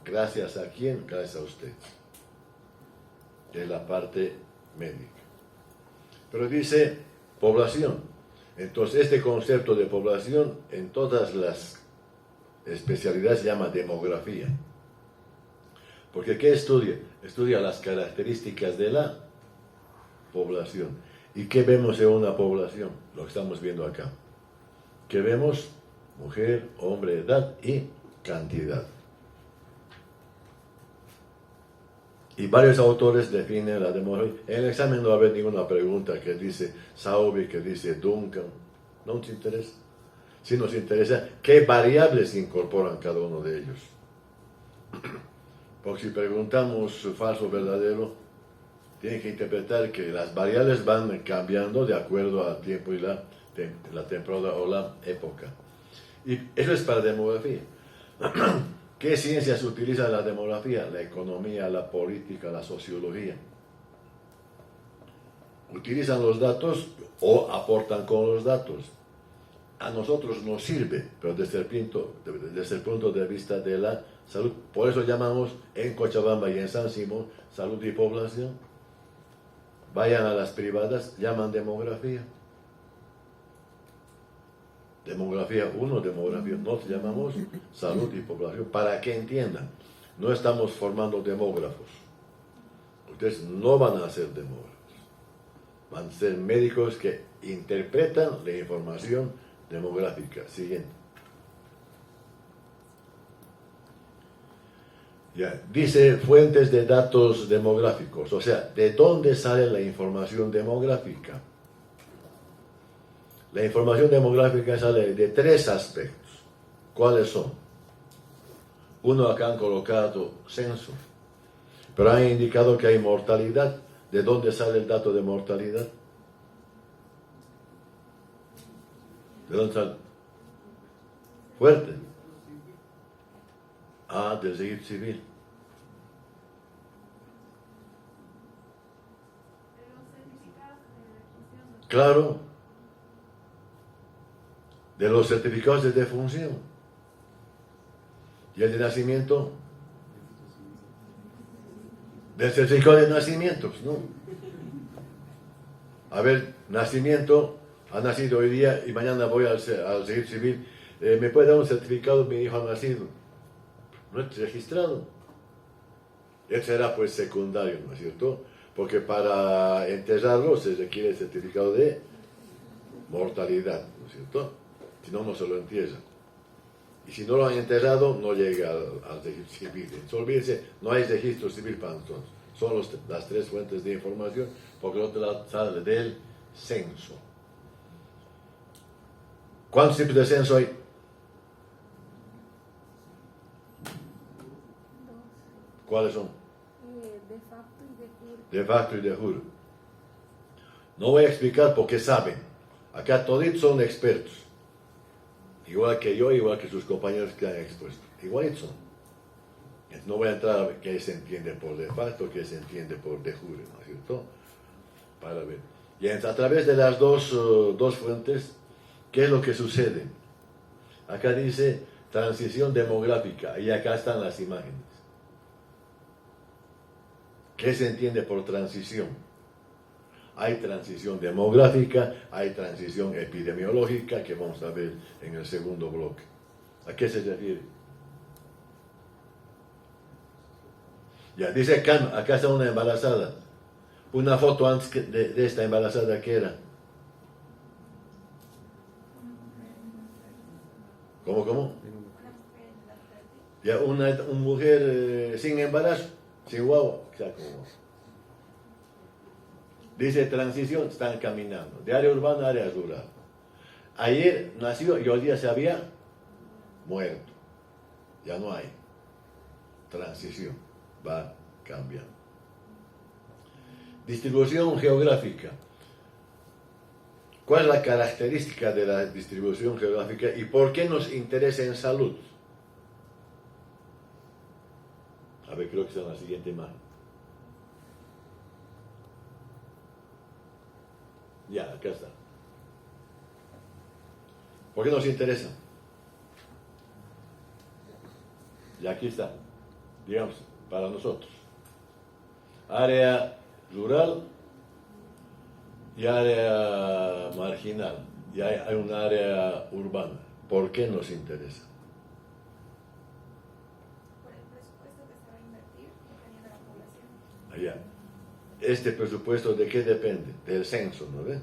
¿Gracias a quién? Gracias a usted. Que es la parte médica. Pero dice población. Entonces, este concepto de población en todas las especialidades se llama demografía. Porque ¿qué estudia? Estudia las características de la población. ¿Y qué vemos en una población? Lo que estamos viendo acá. ¿Qué vemos? Mujer, hombre, edad y cantidad. Y varios autores definen la demografía. En el examen no va a haber ninguna pregunta que dice Sauby, que dice Duncan. No nos interesa. Sí nos interesa qué variables incorporan cada uno de ellos. Porque si preguntamos falso o verdadero, tienen que interpretar que las variables van cambiando de acuerdo al tiempo y la temporada o la época. Y eso es para demografía. ¿Qué ciencias utiliza la demografía? La economía, la política, la sociología. Utilizan los datos o aportan con los datos. A nosotros nos sirve, pero desde el punto de vista de la salud. Por eso llamamos en Cochabamba y en San Simón salud y población. Vayan a las privadas, llaman demografía. Demografía 1, demografía 2, llamamos salud y población, para que entiendan, no estamos formando demógrafos. Ustedes no van a ser demógrafos, van a ser médicos que interpretan la información demográfica. Siguiente. Ya, dice fuentes de datos demográficos, o sea, ¿de dónde sale la información demográfica? La información demográfica sale de tres aspectos. ¿Cuáles son? Uno, acá han colocado censo, pero han indicado que hay mortalidad. ¿De dónde sale el dato de mortalidad? ¿De dónde sale? Fuerte. Ah, del registro civil. Claro. De los certificados de defunción. ¿Y el de nacimiento? Del certificado de nacimientos, ¿no? A ver, nacimiento, ha nacido hoy día y mañana voy al registro civil. ¿Me puede dar un certificado? Mi hijo ha nacido. No es registrado. Él será pues secundario, ¿no es cierto? Porque para enterrarlo se requiere el certificado de mortalidad, ¿no es cierto? Si no, no se lo entierran. Y si no lo han enterrado, no llega al registro civil. Entonces, olvídense, no hay registro civil para entonces. Son las tres fuentes de información, porque el otro lado sale del censo. ¿Cuántos tipos de censo hay? ¿Cuáles son? De facto y de jure. De facto y de jure. No voy a explicar porque saben. Acá toditos son expertos. Igual que yo, igual que sus compañeros que han expuesto. Igualitos son. Entonces, no voy a entrar a ver qué se entiende por de facto, qué se entiende por de jure, ¿no es cierto? Para ver. Y entonces, a través de las dos fuentes, ¿qué es lo que sucede? Acá dice transición demográfica y acá están las imágenes. ¿Qué se entiende por transición? Hay transición demográfica, hay transición epidemiológica, que vamos a ver en el segundo bloque. ¿A qué se refiere? Ya, dice acá está una embarazada. Una foto antes de esta embarazada, ¿qué era? ¿Cómo? Ya una mujer sin embarazo, sin guagua, o sea, como dice transición, están caminando, de área urbana a área rural. Ayer nació y hoy día se había muerto, ya no hay transición, va cambiando. Distribución geográfica. ¿Cuál es la característica de la distribución geográfica y por qué nos interesa en salud? A ver, creo que está en la siguiente imagen. Ya, acá está. ¿Por qué nos interesa? Y aquí está, digamos, para nosotros. Área rural y área marginal. Y hay un área urbana. ¿Por qué nos interesa? Por el presupuesto que se va a invertir dependiendo de la población. Allá. ¿Este presupuesto de qué depende? Del censo, ¿no ve?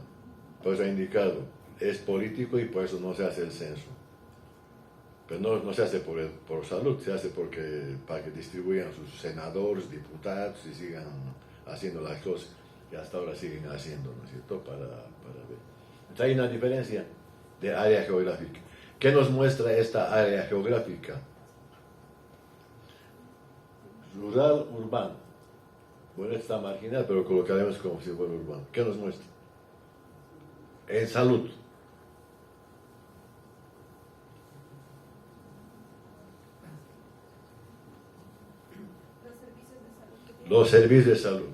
Pues ha indicado, es político y por eso no se hace el censo. Pero no se hace por salud, se hace para que distribuyan sus senadores, diputados y sigan haciendo las cosas que hasta ahora siguen haciendo, ¿no es cierto? Para ver. Entonces hay una diferencia de área geográfica. ¿Qué nos muestra esta área geográfica? Rural, urbano. Bueno, está marginal, pero colocaremos como si fuera urbano. ¿Qué nos muestra? En salud. Los servicios de salud.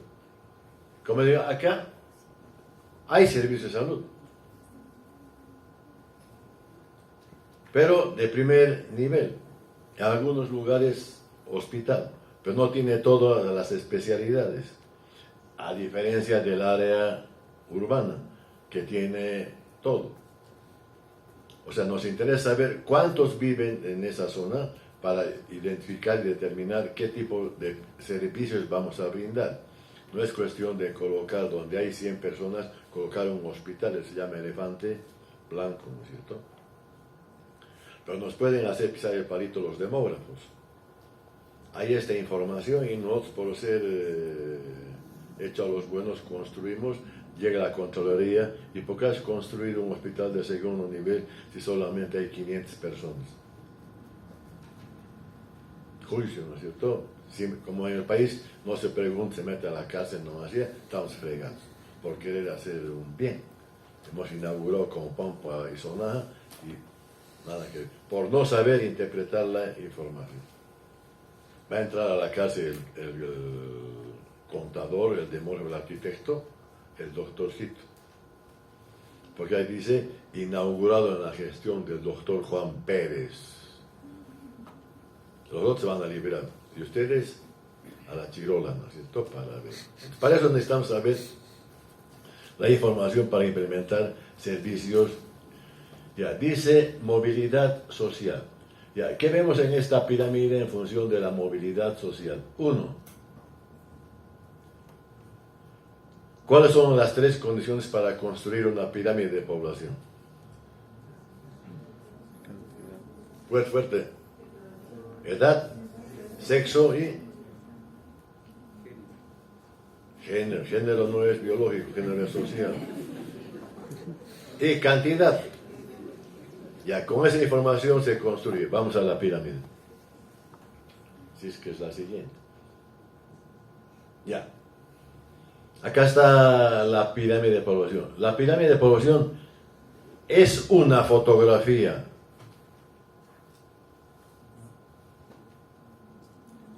Como digo, acá hay servicios de salud, pero de primer nivel. En algunos lugares hospital, pero no tiene todas las especialidades, a diferencia del área urbana, que tiene todo. O sea, nos interesa saber cuántos viven en esa zona para identificar y determinar qué tipo de servicios vamos a brindar. No es cuestión de colocar donde hay 100 personas, colocar un hospital, se llama elefante blanco, ¿no es cierto? Pero nos pueden hacer pisar el palito los demógrafos. Hay esta información y nosotros, por ser hechos a los buenos, construimos, llega la Contraloría y ¿por qué has construido un hospital de segundo nivel si solamente hay 500 personas? Juicio, ¿no es cierto? Como en el país no se pregunta, se mete a la cárcel, no hacía, estamos fregados por querer hacer un bien. Hemos inaugurado con pompa y sonaja y nada que ver, por no saber interpretar la información. Va a entrar a la cárcel el contador, el demógrafo, el arquitecto, el doctorcito. Porque ahí dice, inaugurado en la gestión del doctor Juan Pérez. Los otros se van a liberar. Y ustedes a la chirola, ¿no es cierto? Para eso necesitamos saber la información para implementar servicios. Ya, dice movilidad social. Ya, ¿qué vemos en esta pirámide en función de la movilidad social? 1. ¿Cuáles son las 3 condiciones para construir una pirámide de población? Fuerte. Edad, sexo y género. Género no es biológico, género es social. Y cantidad. Ya con esa información se construye. Vamos a la pirámide. Si es que es la siguiente. Ya. Acá está la pirámide de población. La pirámide de población es una fotografía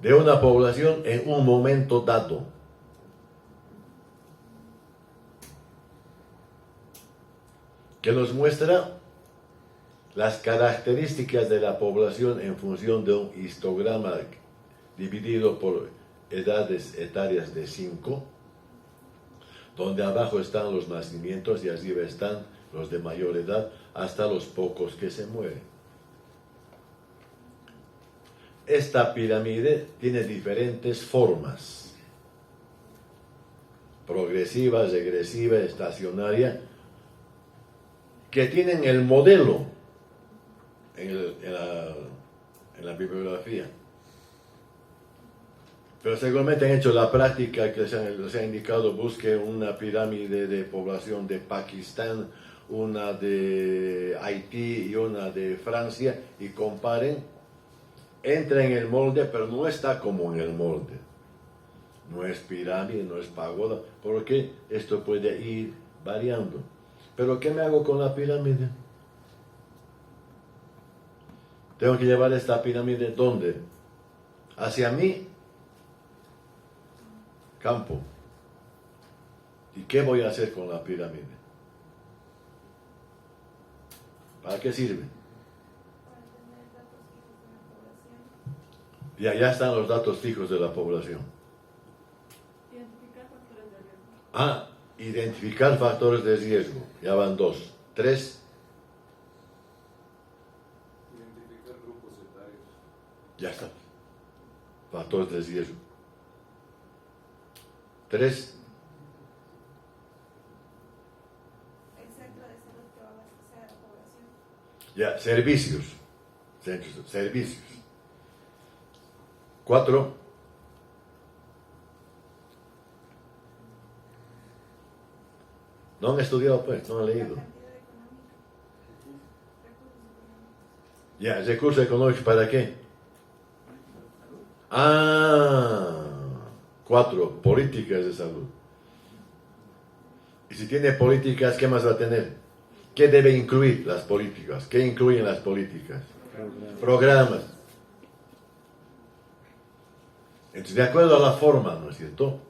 de una población en un momento dado. Que nos muestra las características de la población en función de un histograma dividido por edades etarias de 5, donde abajo están los nacimientos y arriba están los de mayor edad, hasta los pocos que se mueren. Esta pirámide tiene diferentes formas: progresiva, regresiva, estacionaria, que tienen el modelo en la bibliografía. Pero seguramente han hecho la práctica que les ha indicado, busquen una pirámide de población de Pakistán, una de Haití y una de Francia, y comparen. Entra en el molde, pero no está como en el molde. No es pirámide, no es pagoda, porque esto puede ir variando. Pero ¿qué me hago con la pirámide? Tengo que llevar esta pirámide ¿dónde? Hacia mi campo. ¿Y qué voy a hacer con la pirámide? ¿Para qué sirve? Para tener datos fijos de la población. Ya están los datos fijos de la población. Identificar factores de riesgo. Ah, identificar factores de riesgo. Ya van 2. 3. Identificar grupos etarios. Ya está. Factores de riesgo. 3. El centro de salud que va a abastecer a la población. Ya, servicios. Servicios. 4. No han estudiado, pues, no han La leído. cantidad económica. Recursos económicos. Ya, recursos económicos, ¿para qué? 4. Políticas de salud. Y si tiene políticas, ¿qué más va a tener? ¿Qué debe incluir las políticas? ¿Qué incluyen las políticas? Programas. Entonces, de acuerdo a la forma, ¿no es cierto?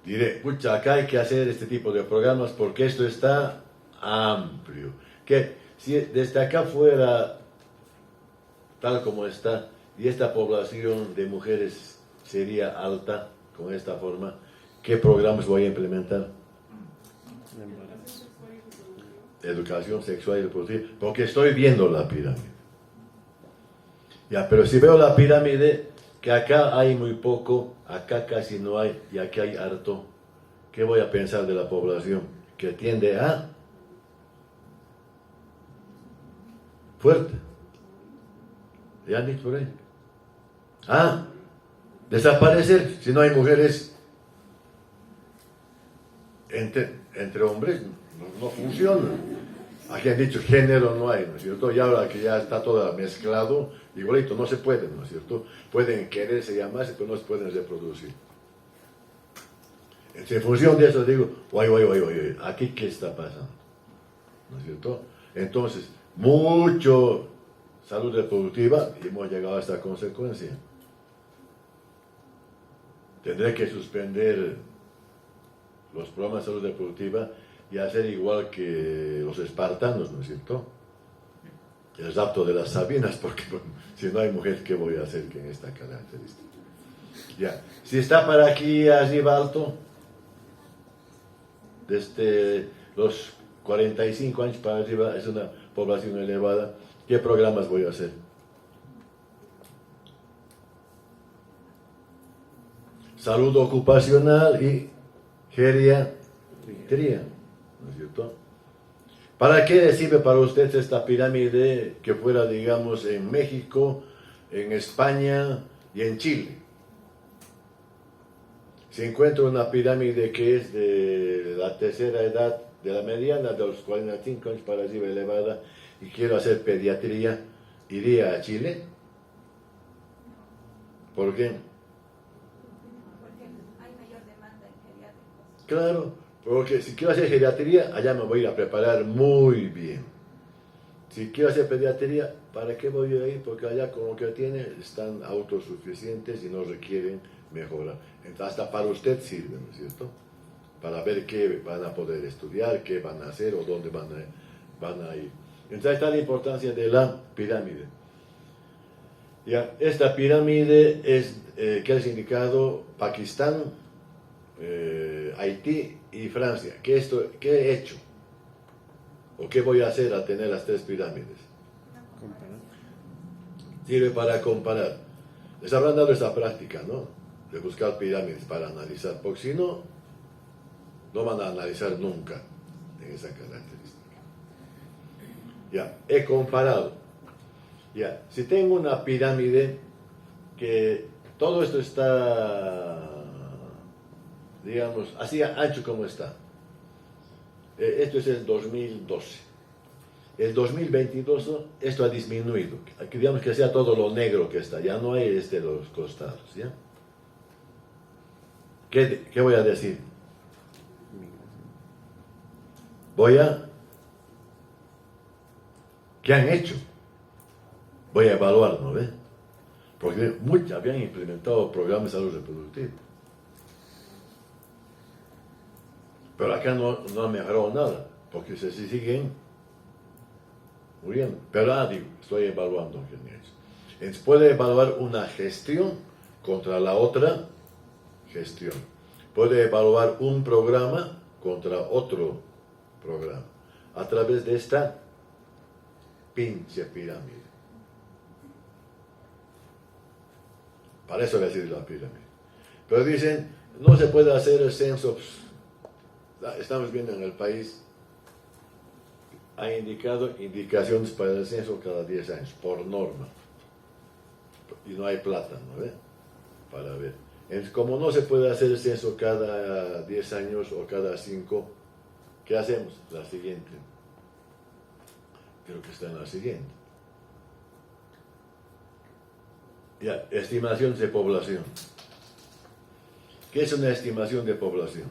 Diré, pucha, acá hay que hacer este tipo de programas porque esto está amplio. Que si desde acá fuera tal como está, y esta población de mujeres sería alta con esta forma, ¿qué programas voy a implementar? Educación sexual y reproductiva, porque estoy viendo la pirámide. Ya, pero si veo la pirámide, que acá hay muy poco, acá casi no hay, y aquí hay harto, ¿qué voy a pensar de la población? Que tiende a fuerte. ¿Ya han dicho por ahí? Desaparecer si no hay mujeres entre hombres, no funciona. Aquí han dicho género no hay, ¿no es cierto? Y ahora que ya está todo mezclado, igualito, no se puede, ¿no es cierto? Pueden quererse llamarse, pero no se pueden reproducir. Entonces, en función de eso digo, oye, ¿aquí qué está pasando? ¿No es cierto? Entonces, mucho salud reproductiva y hemos llegado a esta consecuencia. Tendré que suspender los programas de salud reproductiva y hacer igual que los espartanos, ¿no es cierto? El rapto de las Sabinas, porque bueno, si no hay mujer, ¿qué voy a hacer en esta característica? Ya, si está para aquí arriba alto, desde los 45 años para arriba es una población elevada, ¿qué programas voy a hacer? Salud ocupacional y geriatría, ¿no es cierto? ¿Para qué sirve para usted esta pirámide que fuera, digamos, en México, en España y en Chile? Si encuentro una pirámide que es de la tercera edad, de la mediana, de los 45 años para arriba elevada, y quiero hacer pediatría, ¿iría a Chile? ¿Por qué? Porque hay mayor demanda en geriátricos. Claro, porque si quiero hacer geriatría, allá me voy a ir a preparar muy bien. Si quiero hacer pediatría, ¿para qué voy a ir? Porque allá con lo que tienen están autosuficientes y no requieren mejora. Entonces, hasta para usted sirve, ¿no es cierto? Para ver qué van a poder estudiar, qué van a hacer o dónde van a ir. Entonces, ahí está la importancia de la pirámide. Ya, esta pirámide es, ¿qué has indicado? Pakistán, Haití y Francia. ¿Qué he hecho? ¿O qué voy a hacer al tener las tres pirámides? Sirve para comparar. Les habrán dado esa práctica, ¿no? De buscar pirámides para analizar, porque si no, no van a analizar nunca en esa característica. Ya, he comparado. Ya, si tengo una pirámide que todo esto está, digamos, así ancho como está. Esto es el 2012. El 2022 esto ha disminuido. Digamos que sea todo lo negro que está. Ya no hay los costados. ¿Ya? ¿Qué voy a decir? ¿Qué han hecho? Voy a evaluar, ¿no ve? Porque muchos habían implementado programas de salud reproductiva. Pero acá no ha mejorado nada, porque se siguen muriendo. Pero digo, estoy evaluando qué han hecho. Entonces puede evaluar una gestión contra la otra gestión. Puede evaluar un programa contra otro programa a través de esta pinche pirámide. Para eso decir la pirámide. Pero dicen, no se puede hacer el censo. Estamos viendo en el país, ha indicado indicaciones para el censo cada 10 años, por norma. Y no hay plata, ¿no ve? Para ver. Entonces, como no se puede hacer el censo cada 10 años o cada 5, ¿qué hacemos? La siguiente. Creo que está en la siguiente. Ya, estimaciones de población. ¿Qué es una estimación de población?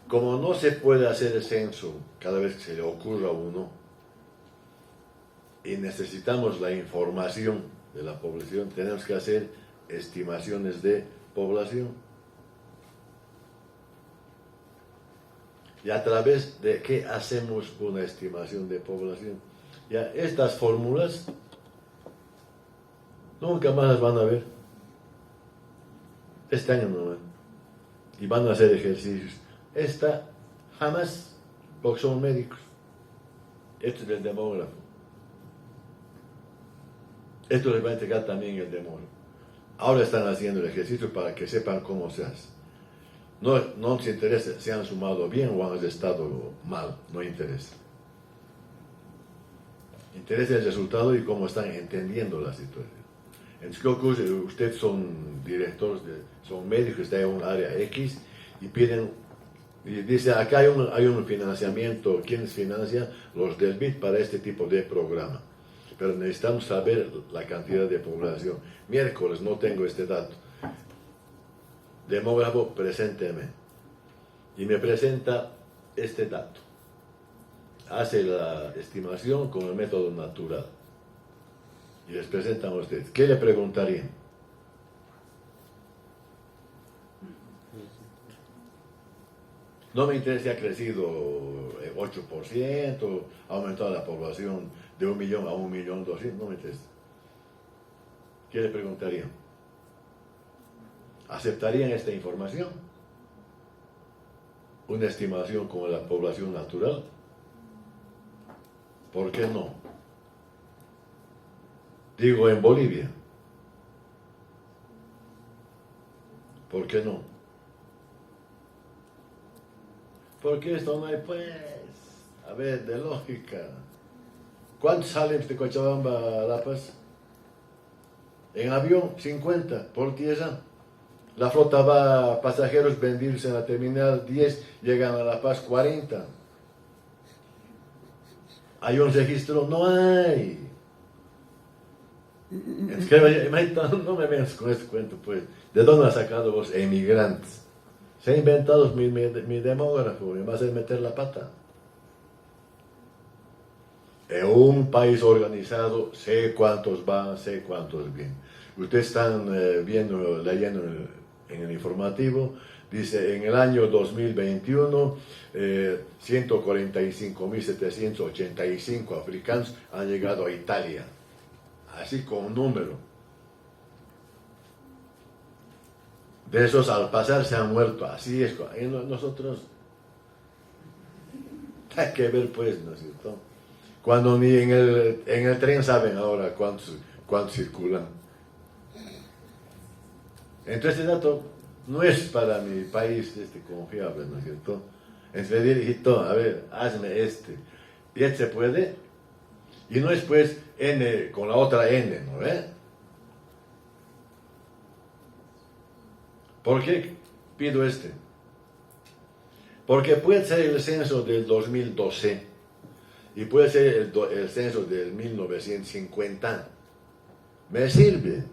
Como no se puede hacer el censo cada vez que se le ocurra a uno, y necesitamos la información de la población, tenemos que hacer estimaciones de población. ¿Y a través de qué hacemos una estimación de población? Ya, estas fórmulas nunca más las van a ver. Este año no van. Y van a hacer ejercicios. Esta jamás, porque son médicos. Esto es del demógrafo. Esto les va a entregar también el demógrafo. Ahora están haciendo el ejercicio para que sepan cómo se hace. No nos interesa si han sumado bien o han estado mal, no interesa. Interesa el resultado y cómo están entendiendo la situación. Entonces, ¿qué ocurre? Ustedes son directores, son médicos, están en un área X y piden, y dice, acá hay un financiamiento, ¿quiénes financian? Los del BID para este tipo de programa. Pero necesitamos saber la cantidad de población. Miércoles no tengo este dato. Demógrafo, presénteme. Y me presenta este dato. Hace la estimación con el método natural. Y les presentan a ustedes. ¿Qué le preguntarían? No me interesa si ha crecido 8%, ha aumentado la población de 1 millón a 1.200.000, no me interesa. ¿Qué le preguntarían? ¿Aceptarían esta información? ¿Una estimación como la población natural? ¿Por qué no? Digo, en Bolivia. ¿Por qué no? Porque esto no hay, pues, a ver, de lógica. ¿Cuántos salen de Cochabamba a La Paz? En avión, 50, por tierra. La flota va a pasajeros vendidos en la terminal 10, llegan a La Paz 40. ¿Hay un registro? No hay. Es que, no me vengas con este cuento, pues. ¿De dónde has sacado vos emigrantes? Se ha inventado mi demógrafo, me va a hacer meter la pata. En un país organizado, sé cuántos van, sé cuántos vienen. Ustedes están leyendo en el informativo, dice, en el año 2021, 145.785 africanos han llegado a Italia. Así con un número. De esos al pasar se han muerto. Así es. Nosotros, hay que ver pues, ¿no es cierto? Cuando ni en el tren saben ahora cuántos circulan. Entonces este dato no es para mi país confiable, ¿no es cierto? Entonces le dije, hijito, a ver, hazme este. Y se puede. Y no es pues N con la otra N, ¿no ve? ¿Por qué pido este? Porque puede ser el censo del 2012 y puede ser el censo del 1950. Me sirve.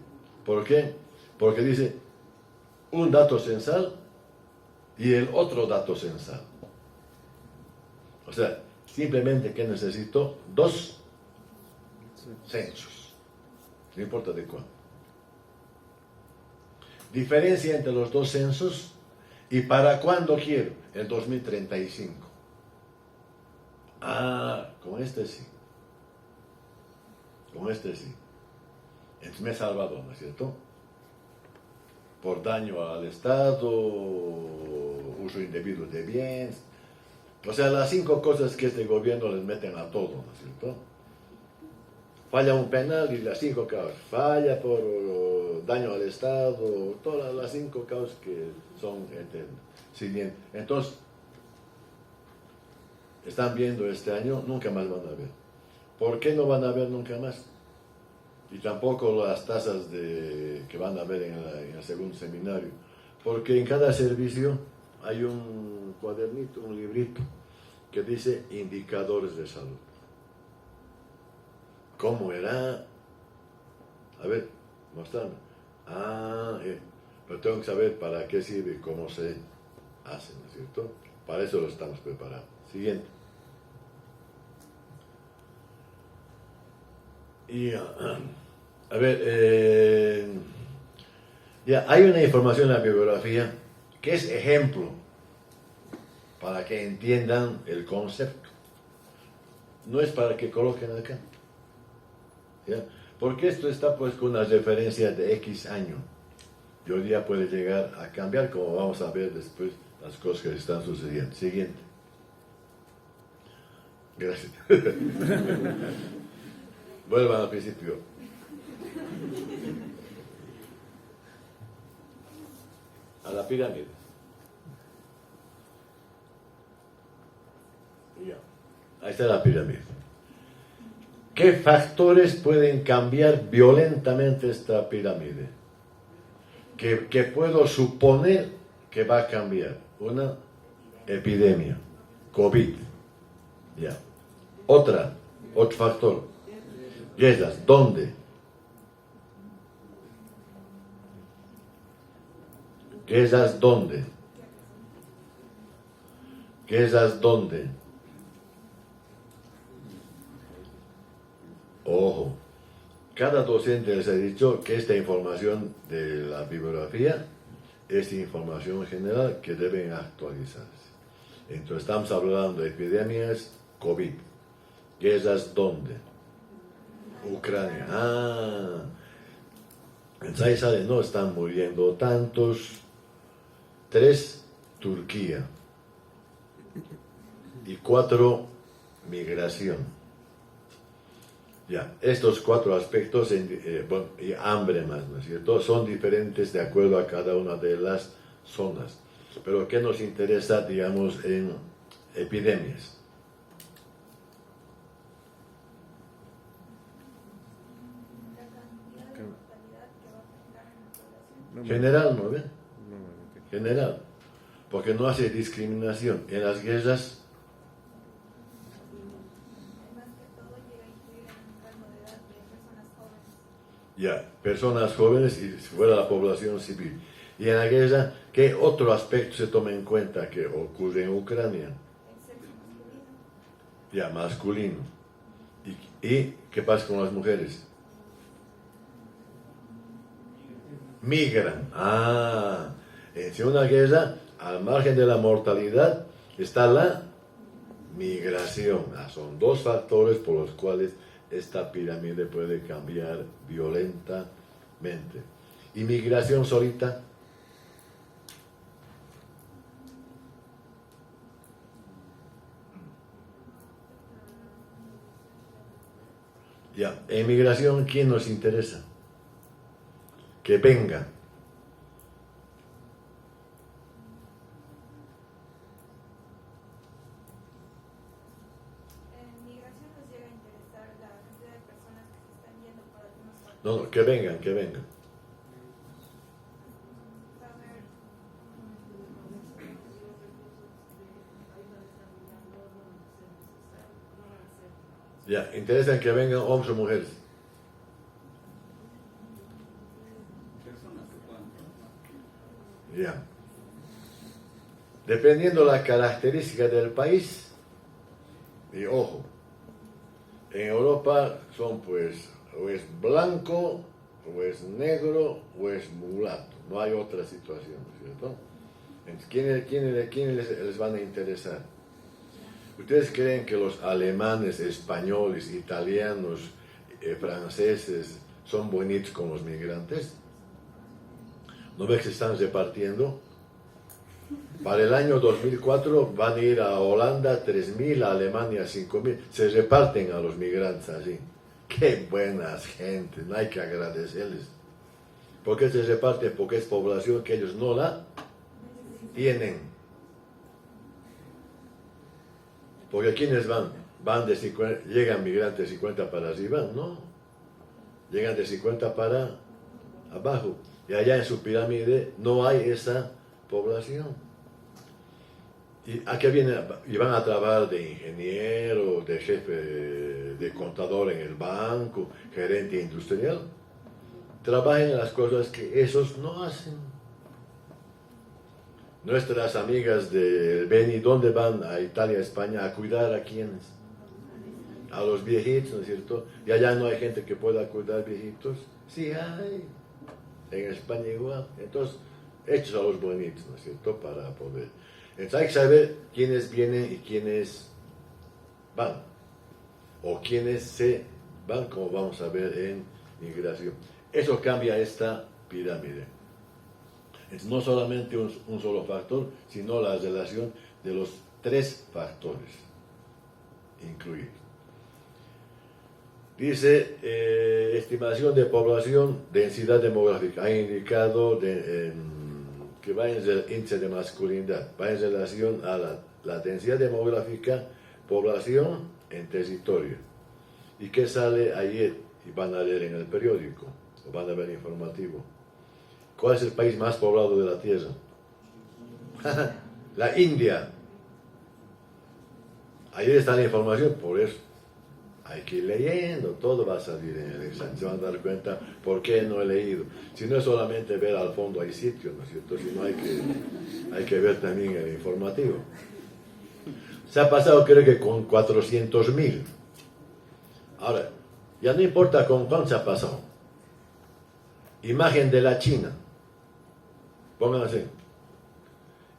¿Por qué? Porque dice un dato censal y el otro dato censal. O sea, simplemente que necesito dos censos. No importa de cuál. Diferencia entre los dos censos y para cuándo quiero. El 2035. Ah, con este sí. Con este sí. Entonces me he salvado, ¿no es cierto? Por daño al Estado, uso indebido de bienes. O sea, las 5 cosas que este gobierno les meten a todo, ¿no es cierto? Falla un penal y las 5 causas. Falla por daño al Estado, todas las 5 causas que son eternas. Siguiente. Entonces, están viendo este año, nunca más van a ver. ¿Por qué no van a ver nunca más? Y tampoco las tasas que van a ver en el segundo seminario. Porque en cada servicio hay un cuadernito, un librito, que dice indicadores de salud. ¿Cómo era? A ver, mostrame. Pero tengo que saber para qué sirve y cómo se hace, ¿no es cierto? Para eso lo estamos preparando. Siguiente. Y, a ver, ya hay una información en la bibliografía que es ejemplo para que entiendan el concepto. No es para que coloquen acá. ¿Ya? Porque esto está pues con una referencia de X año. Y hoy día puede llegar a cambiar, como vamos a ver después las cosas que están sucediendo. Siguiente. Gracias. Vuelvan al principio. A la pirámide. Ya. Ahí está la pirámide. ¿Qué factores pueden cambiar violentamente esta pirámide? ¿Qué puedo suponer que va a cambiar? Una epidemia, COVID. Ya. Otro factor. Guerras, ¿dónde? Guerras, ¿dónde? Guerras, ¿dónde? Ojo, cada docente les ha dicho que esta información de la bibliografía es información general que deben actualizarse. Entonces estamos hablando de epidemias, COVID. Guerras, ¿dónde? Ucrania. Entonces ahí sale, no están muriendo tantos. 3, Turquía. Y 4, migración. Ya, estos 4 aspectos, y hambre más, ¿no es cierto? Son diferentes de acuerdo a cada una de las zonas. Pero ¿qué nos interesa, digamos, en epidemias? La cantidad de mortalidad que va a afectar en la población. General, ¿no ven? General. Porque no hace discriminación. En las guerras, Además que todo llega a incluir en un rango de edad de personas jóvenes. ya, personas jóvenes y si fuera la población civil. Y en la guerra, ¿qué otro aspecto se toma en cuenta que ocurre en Ucrania? El sexo masculino. Ya, masculino. ¿Y qué pasa con las mujeres? Migran. En una guerra, al margen de la mortalidad, está la migración. Son 2 factores por los cuales esta pirámide puede cambiar violentamente. ¿Y migración solita? Ya, emigración, ¿quién nos interesa? Que venga. Migración No, no, que vengan, que vengan. A ver, Ya, interesan que vengan hombres o mujeres. Personas que puedan trabajar. Ya. Dependiendo la característica del país, y ojo, en Europa son pues o es blanco, o es negro, o es mulato. No hay otra situación, ¿no es cierto? Entonces, ¿quiénes les van a interesar? ¿Ustedes creen que los alemanes, españoles, italianos, franceses son bonitos con los migrantes? ¿No ves que se están repartiendo? Para el año 2004 van a ir a Holanda 3.000, a Alemania 5.000. Se reparten a los migrantes así. ¡Qué buenas gentes! No hay que agradecerles. ¿Por qué se reparten? Porque es población que ellos no la tienen. Porque ¿quiénes van? Van de 50, llegan migrantes de 50 para arriba, no. Llegan de 50 para abajo. Y allá en su pirámide no hay esa población. ¿Y a qué vienen? Y van a trabajar de ingeniero, de jefe, de contador en el banco, gerente industrial. Trabajen en las cosas que esos no hacen. Nuestras amigas del Beni, ¿dónde van? A Italia, España, a cuidar a quiénes? A los viejitos, ¿no es cierto? Y allá no hay gente que pueda cuidar viejitos. Sí hay. En España igual. Entonces, hechos a los bonitos, ¿no es cierto? Para poder. Entonces hay que saber quiénes vienen y quiénes van. O quiénes se van, como vamos a ver en migración. Eso cambia esta pirámide. Es no solamente un solo factor, sino la relación de los tres factores incluidos. Dice, estimación de población, densidad demográfica. Ha indicado que va en el índice de masculinidad, va en relación a la densidad demográfica, población en territorio. ¿Y qué sale ayer? Y van a leer en el periódico, o van a ver informativo. ¿Cuál es el país más poblado de la Tierra? La India. Ayer está la información, por eso hay que ir leyendo, todo va a salir en el examen, se van a dar cuenta por qué no he leído. Si no es solamente ver al fondo, hay sitios, ¿no es cierto? Si no hay que ver también el informativo. Se ha pasado creo que con 400.000. Ahora, ya no importa con cuánto se ha pasado. Imagen de la China. Pónganse.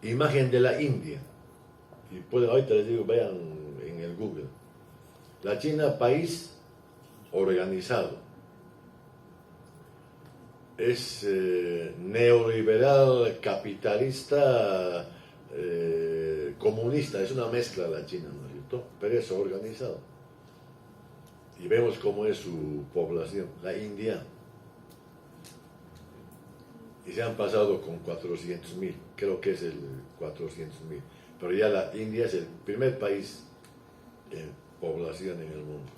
Imagen de la India. Y pueden, ahorita les digo, vean en el Google. La China, país organizado. Es neoliberal, capitalista, comunista. Es una mezcla la China, ¿no es cierto? Pero es organizado. Y vemos cómo es su población. La India. Y se han pasado con 400.000, creo que es el 400.000. Pero ya la India es el primer país en población en el mundo.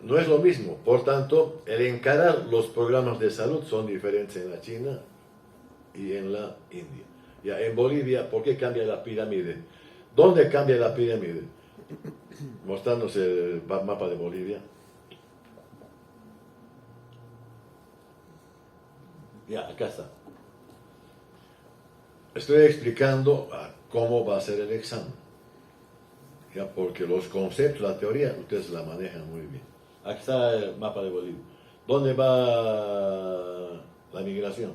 No es lo mismo, por tanto, el encarar los programas de salud son diferentes en la China y en la India. Ya en Bolivia, ¿por qué cambia la pirámide? ¿Dónde cambia la pirámide? Mostrarnos el mapa de Bolivia. Ya, acá está. Estoy explicando cómo va a ser el examen. Ya, porque los conceptos, la teoría, ustedes la manejan muy bien. Aquí está el mapa de Bolivia. ¿Dónde va la migración?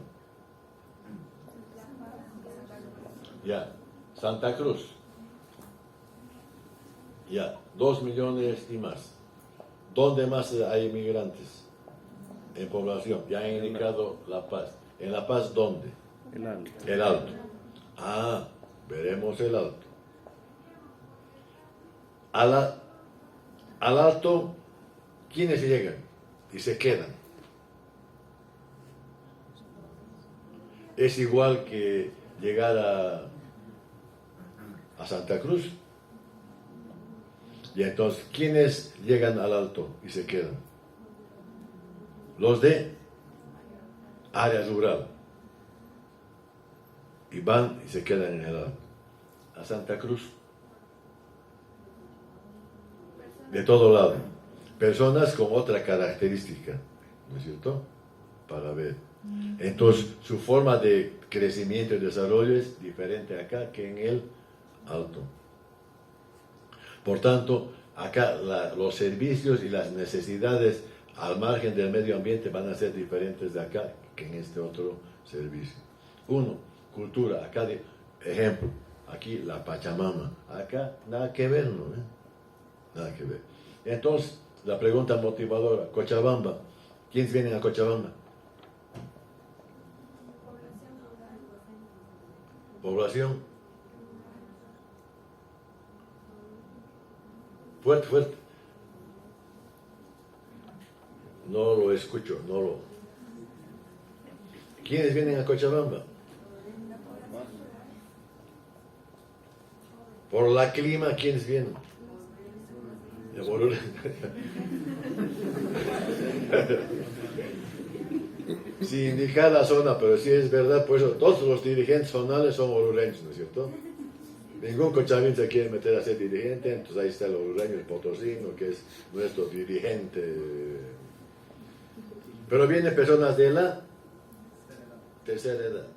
Ya, Santa Cruz. Ya, 2 millones y más. ¿Dónde más hay migrantes? En población. Ya han indicado La Paz. ¿En La Paz dónde? El Alto. El Alto. Ah, veremos el Alto. Al Alto, ¿quiénes llegan? Y se quedan. Es igual que llegar a Santa Cruz. Y entonces, ¿quiénes llegan al alto y se quedan? Los de área rural. Y van y se quedan en el alto. A Santa Cruz. De todo lado. Personas con otra característica, ¿no es cierto? Para ver. Entonces, su forma de crecimiento y desarrollo es diferente acá que en el alto. Por tanto, acá los servicios y las necesidades al margen del medio ambiente van a ser diferentes de acá que en este otro servicio. Uno, cultura. Acá, de ejemplo, aquí la Pachamama. Acá nada que ver, ¿no? Nada que ver. Entonces, la pregunta motivadora, Cochabamba. ¿Quiénes vienen a Cochabamba? Población. Fuerte, fuerte. No lo escucho, no lo... ¿Quiénes vienen a Cochabamba? Por la clima, ¿quiénes vienen? Sin indicar la zona, pero sí es verdad, por eso todos los dirigentes zonales son orureños, ¿no es cierto? Ningún cochabín se quiere meter a ser dirigente, entonces ahí está el orureño, el potosino, que es nuestro dirigente. Pero vienen personas de la tercera edad,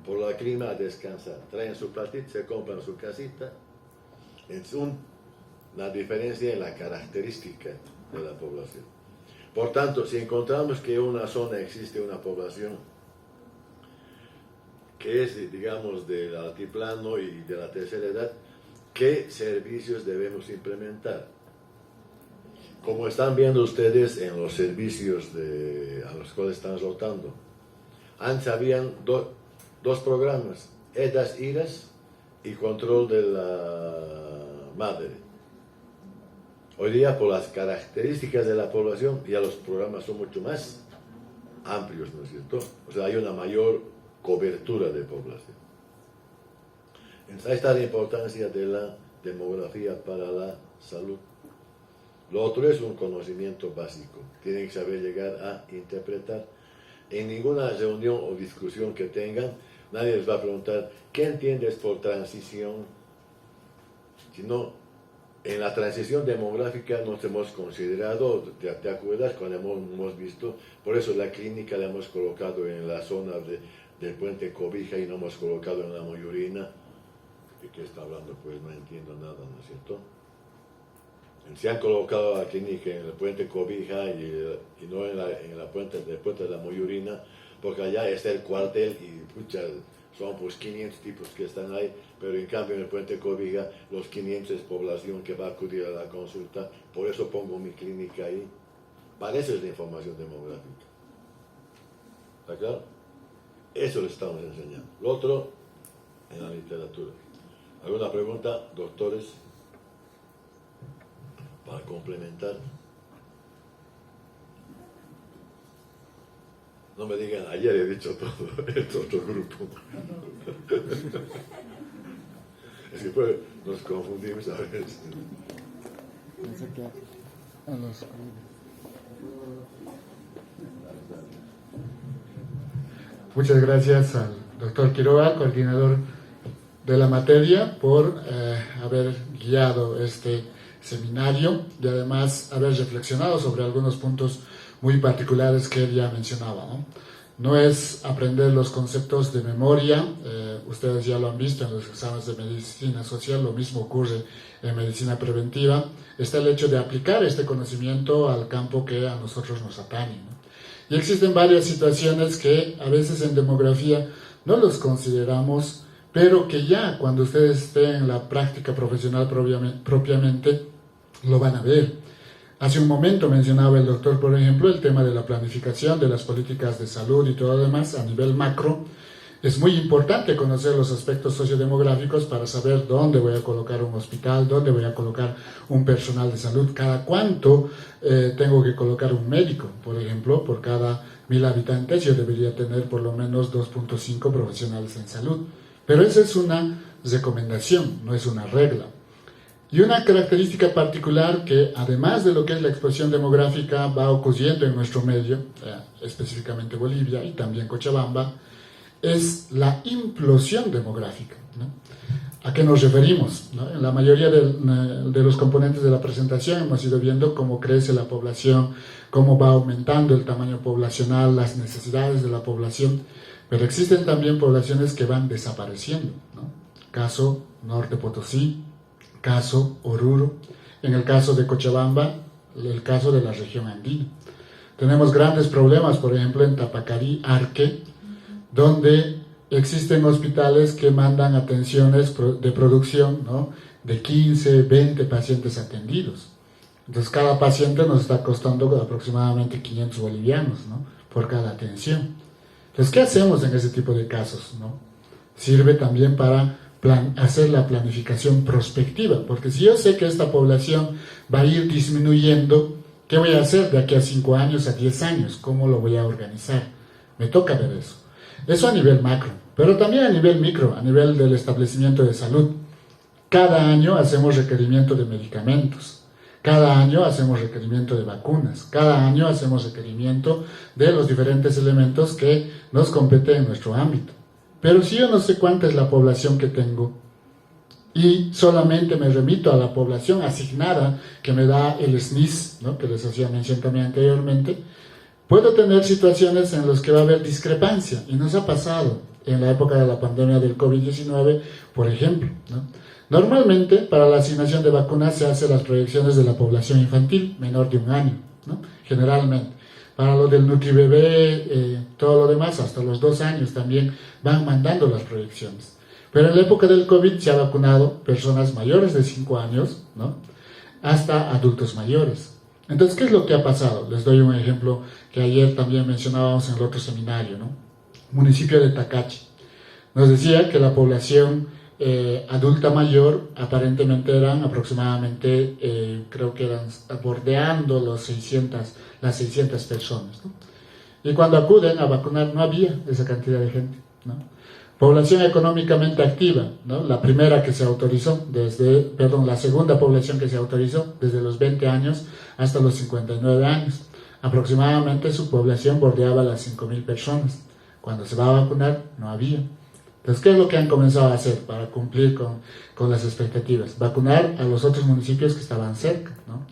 por la clima a descansar. Traen su platito, se compran su casita. Es una diferencia en la característica de la población. Por tanto, si encontramos que en una zona existe una población que es, digamos, del altiplano y de la tercera edad, ¿qué servicios debemos implementar? Como están viendo ustedes en los servicios a los cuales están rotando, antes habían dos programas, EDAS, IRAS y control de la madre. Hoy día, por las características de la población, ya los programas son mucho más amplios, ¿no es cierto? O sea, hay una mayor cobertura de población. Entonces, ahí está la importancia de la demografía para la salud. Lo otro es un conocimiento básico. Tienen que saber llegar a interpretar. En ninguna reunión o discusión que tengan, nadie les va a preguntar, ¿qué entiendes por transición? Sino, en la transición demográfica nos hemos considerado, ¿te acuerdas? Cuando hemos visto, por eso la clínica la hemos colocado en la zona del puente Cobija y no hemos colocado en la Moyurina. ¿De qué está hablando? Pues no entiendo nada, ¿no es cierto? Se han colocado la clínica en el puente Cobija y no en el puente de la Moyurina, porque allá está el cuartel y pucha, son pues 500 tipos que están ahí, pero en cambio en el puente Cobija los 500 es población que va a acudir a la consulta, por eso pongo mi clínica ahí. Para eso es la información demográfica. ¿Está claro? Eso le estamos enseñando. Lo otro, en la literatura. ¿Alguna pregunta, doctores? Para complementar. No me digan, ayer he dicho todo, es otro grupo. Es que pues nos confundimos a veces. Muchas gracias al doctor Quiroga, coordinador de la materia, por haber guiado este seminario y además haber reflexionado sobre algunos puntos muy particulares que él ya mencionaba, ¿no? No es aprender los conceptos de memoria, ustedes ya lo han visto en los exámenes de medicina social, lo mismo ocurre en medicina preventiva, está el hecho de aplicar este conocimiento al campo que a nosotros nos atañe, ¿no? Y existen varias situaciones que a veces en demografía no los consideramos, pero que ya cuando ustedes estén en la práctica profesional propiamente lo van a ver. Hace un momento mencionaba el doctor, por ejemplo, el tema de la planificación de las políticas de salud y todo lo demás a nivel macro. Es muy importante conocer los aspectos sociodemográficos para saber dónde voy a colocar un hospital, dónde voy a colocar un personal de salud, cada cuánto tengo que colocar un médico, por ejemplo, por cada 1000 habitantes yo debería tener por lo menos 2.5 profesionales en salud. Pero esa es una recomendación, no es una regla. Y una característica particular que, además de lo que es la explosión demográfica, va ocurriendo en nuestro medio, específicamente Bolivia y también Cochabamba, es la implosión demográfica, ¿no? ¿A qué nos referimos? ¿No? En la mayoría de los componentes de la presentación hemos ido viendo cómo crece la población, cómo va aumentando el tamaño poblacional, las necesidades de la población, pero existen también poblaciones que van desapareciendo, ¿no? Caso Norte Potosí, caso Oruro, en el caso de Cochabamba, el caso de la región andina. Tenemos grandes problemas, por ejemplo, en Tapacarí, Arque, donde existen hospitales que mandan atenciones de producción, ¿no?, de 15, 20 pacientes atendidos. Entonces, cada paciente nos está costando aproximadamente 500 bolivianos, ¿no?, por cada atención. Entonces, ¿qué hacemos en ese tipo de casos, ¿no? Sirve también para hacer la planificación prospectiva, porque si yo sé que esta población va a ir disminuyendo, ¿qué voy a hacer de aquí a 5 años, a 10 años? ¿Cómo lo voy a organizar? Me toca ver eso. Eso a nivel macro, pero también a nivel micro, a nivel del establecimiento de salud. Cada año hacemos requerimiento de medicamentos, cada año hacemos requerimiento de vacunas, cada año hacemos requerimiento de los diferentes elementos que nos competen en nuestro ámbito. Pero si yo no sé cuánta es la población que tengo y solamente me remito a la población asignada que me da el SNIS, ¿no?, que les hacía mención también anteriormente, puedo tener situaciones en las que va a haber discrepancia, y nos ha pasado en la época de la pandemia del COVID-19, por ejemplo, ¿no? Normalmente, para la asignación de vacunas se hacen las proyecciones de la población infantil menor de 1 año, ¿no?, generalmente. Para lo del NutriBebé, todo lo demás, hasta los 2 años también van mandando las proyecciones. Pero en la época del COVID se ha vacunado personas mayores de 5 años, ¿no?, hasta adultos mayores. Entonces, ¿qué es lo que ha pasado? Les doy un ejemplo que ayer también mencionábamos en el otro seminario, ¿no? Municipio de Tacachi. Nos decía que la población adulta mayor aparentemente eran aproximadamente, creo que eran bordeando las 600 personas, ¿no? Y cuando acuden a vacunar no había esa cantidad de gente, ¿no? Población económicamente activa, ¿no? La primera que se autorizó, la segunda población que se autorizó desde los 20 años hasta los 59 años. Aproximadamente su población bordeaba las 5.000 personas. Cuando se va a vacunar, no había. Entonces, ¿qué es lo que han comenzado a hacer para cumplir con las expectativas? Vacunar a los otros municipios que estaban cerca, ¿no?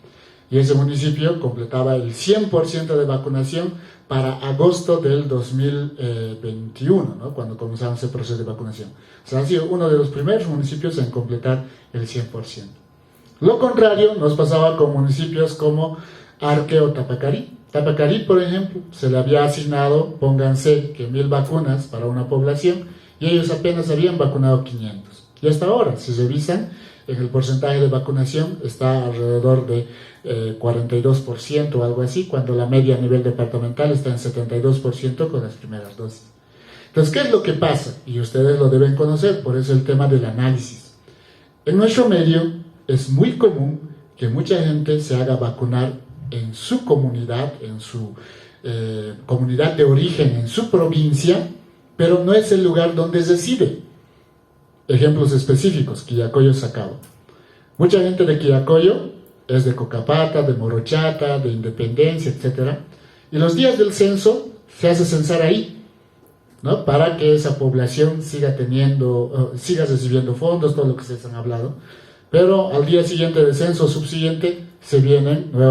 Y ese municipio completaba el 100% de vacunación para agosto del 2021, ¿no?, cuando comenzamos el proceso de vacunación. O sea, ha sido uno de los primeros municipios en completar el 100%. Lo contrario nos pasaba con municipios como Arque o Tapacarí. Tapacarí, por ejemplo, se le había asignado, pónganse, que 1.000 vacunas para una población, y ellos apenas habían vacunado 500. Y hasta ahora, si revisan, en el porcentaje de vacunación está alrededor de 42% o algo así, cuando la media a nivel departamental está en 72% con las primeras dosis. Entonces, ¿qué es lo que pasa? Y ustedes lo deben conocer, por eso el tema del análisis. En nuestro medio es muy común que mucha gente se haga vacunar en su comunidad, en su comunidad de origen, en su provincia, pero no es el lugar donde reside. Ejemplos específicos: Quillacollo, Sacaba. Mucha gente de Quillacollo es de Cocapata, de Morochata, de Independencia, etc. Y los días del censo se hace censar ahí, ¿no?, para que esa población siga recibiendo fondos, todo lo que ustedes han hablado. Pero al día siguiente del censo subsiguiente se vienen nuevamente